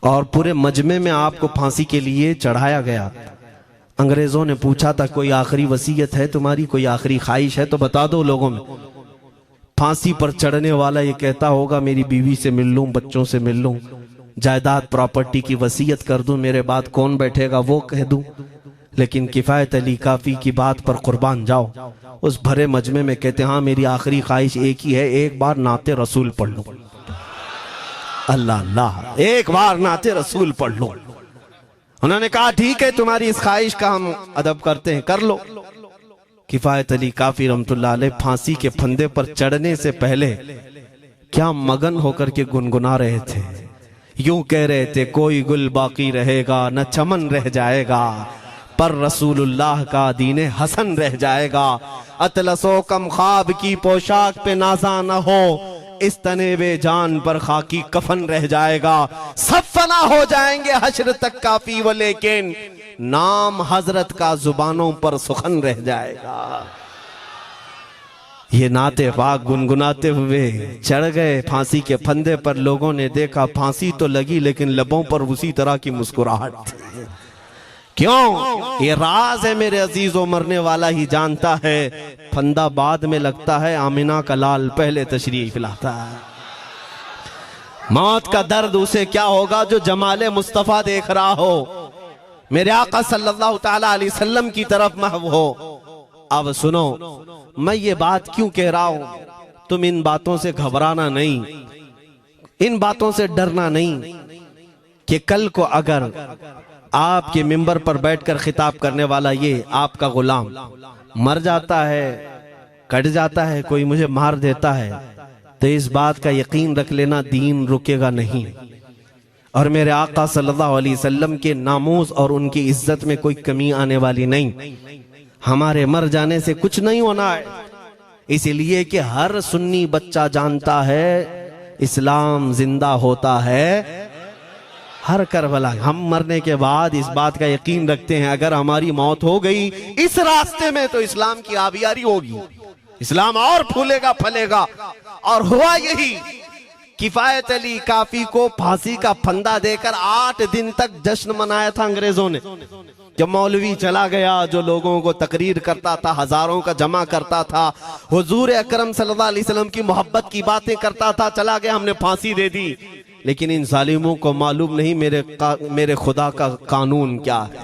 और पूरे मजमे में आपको फांसी के लिए चढ़ाया गया। अंग्रेजों ने पूछा था कोई आखिरी वसीयत है तुम्हारी, कोई आखिरी ख्वाहिश है तो बता दो लोगों में। फांसी पर चढ़ने वाला ये कहता होगा मेरी बीवी से मिल लूं, बच्चों से मिल लूं, जायदाद प्रॉपर्टी की वसीयत कर दूं, मेरे बाद कौन बैठेगा वो कह दूं। लेकिन किफायत अली काफी की बात पर कुर्बान जाओ। उस भरे मजमे में कहते हाँ मेरी आखिरी ख्वाहिश एक ही है, एक बार नाते रसूल पढ़ लो। अल्लाह अल्लाह, एक बार नाते रसूल पढ़ लो। उन्होंने कहा ठीक है तुम्हारी इस ख्वाहिश का हम अदब करते हैं, कर लो। किफायत अली काफी रहमतुल्लाह अलैह फांसी के फंदे पर चढ़ने से पहले क्या मगन होकर के गुनगुना रहे थे, यूं कह रहे थे कोई गुल बाकी रहेगा न चमन रह जाएगा, पर रसूलुल्लाह का दीने हसन रह जाएगा। अतलसो कम ख्वाब की पोशाक पे नाजा न हो, इस तने वे जान पर खाकी कफन रह जाएगा। सब फना हो जाएंगे हश्र तक काफी वो, लेकिन नाम हजरत का जुबानों पर सुखन रह जाएगा। ये नाते पाक गुनगुनाते हुए चढ़ गए फांसी के फंदे पर। लोगों ने देखा फांसी तो लगी लेकिन लबों पर उसी तरह की मुस्कुराहट थी। क्यों? ये राज है मेरे अजीजों, मरने वाला ही जानता है। फंदा बाद में लगता है, आमिना का लाल पहले तशरीफ लाता है। मौत का दर्द उसे क्या होगा जो जमाले मुस्तफा देख रहा हो, मेरे आका सल्लल्लाहु ताला अलैहि वसल्लम की तरफ महव हो। अब सुनो, मैं ये बात क्यों कह रहा हूं, तुम इन बातों से घबराना नहीं, इन बातों से डरना नहीं कि कल को अगर आपके मिंबर पर बैठकर खिताब करने वाला ये आपका गुलाम मर जाता है, कट जाता है, कोई मुझे मार देता है, तो इस बात का यकीन रख लेना दीन रुकेगा नहीं। और मेरे आका सल्लल्लाहु अलैहि वसल्लम के नामूस और उनकी इज्जत में कोई कमी आने वाली नहीं। हमारे मर जाने से कुछ नहीं होना है, इसीलिए कि हर सुन्नी बच्चा जानता है इस्लाम जिंदा होता है हर करबला। हम मरने के बाद इस बात का यकीन रखते हैं अगर हमारी मौत हो गई इस रास्ते में तो इस्लाम की आबियारी होगी, इस्लाम और फूलेगा फलेगा। और हुआ यही, किफायत अली काफी को फांसी का फंदा देकर 8 दिन तक जश्न मनाया था अंग्रेजों ने। जब मौलवी चला गया जो लोगों को तकरीर करता था, हजारों का जमा करता था, हुजूर अकरम सल्लल्लाहु अलैहि वसल्लम की मोहब्बत की बातें करता था, चला गया, हमने फांसी दे दी। लेकिन इन जालिमों को मालूम नहीं मेरे खुदा का कानून क्या है,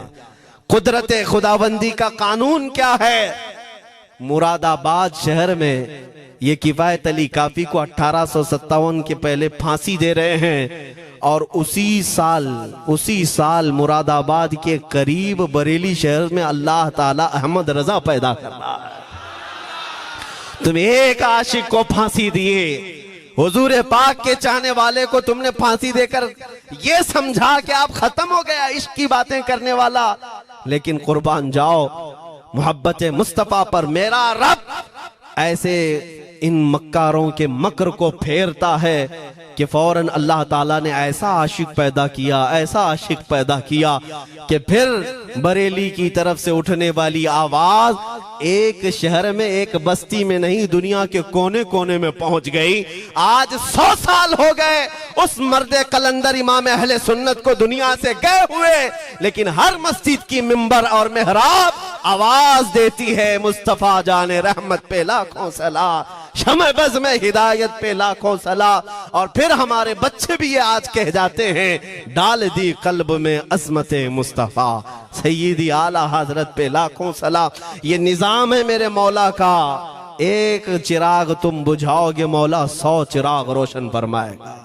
कुदरत खुदाबंदी का कानून क्या है। मुरादाबाद शहर में ये किफायत अली काफी को 1857 के पहले फांसी दे रहे हैं और उसी साल मुरादाबाद के करीब बरेली शहर में अल्लाह ताला अहमद रजा पैदा कर रहा है। तुम एक आशिक को फांसी दिए, हुजूर पाक के चाहने वाले को तुमने फांसी देकर ये समझा कि आप खत्म हो गया इश्क की बातें करने वाला। लेकिन कुर्बान जाओ मोहब्बत मुस्तफा पर, मेरा रब ऐसे इन मक्कारों के मकर को फेरता है कि फौरन अल्लाह ताला ने ऐसा आशिक पैदा किया कि फिर बरेली की तरफ से उठने वाली आवाज एक शहर में, एक बस्ती में नहीं, दुनिया के कोने कोने में पहुंच गई। आज 100 साल हो गए उस मर्दे कलंदर इमाम अहले सुन्नत को दुनिया से गए हुए, लेकिन हर मस्जिद की मिंबर और मेहराब आवाज देती है मुस्तफा जाने रहमत पे लाखों सला, शमे बज़ में हिदायत पे लाखों सला। और फिर हमारे बच्चे भी ये आज कह जाते हैं, डाल दी कल्ब में अज़मत मुस्तफा सय्यदी आला हजरत पे लाखों सला। ये निजाम है मेरे मौला का, एक चिराग तुम बुझाओगे मौला 100 चिराग रोशन फरमाएगा।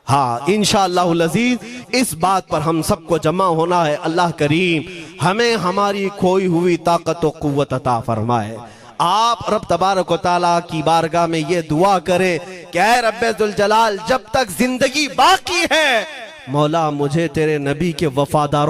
हाँ इंशाअल्लाहुल अज़ीज इस बात पर हम सबको जमा होना है। अल्लाह करीम हमें हमारी खोई हुई ताकत व कुव्वत अता फरमाए। आप रब तबारक व तआला की बारगाह में ये दुआ करें कि ऐ रब्बे जुल जलाल, जब तक जिंदगी बाकी है मौला मुझे तेरे नबी के वफादारों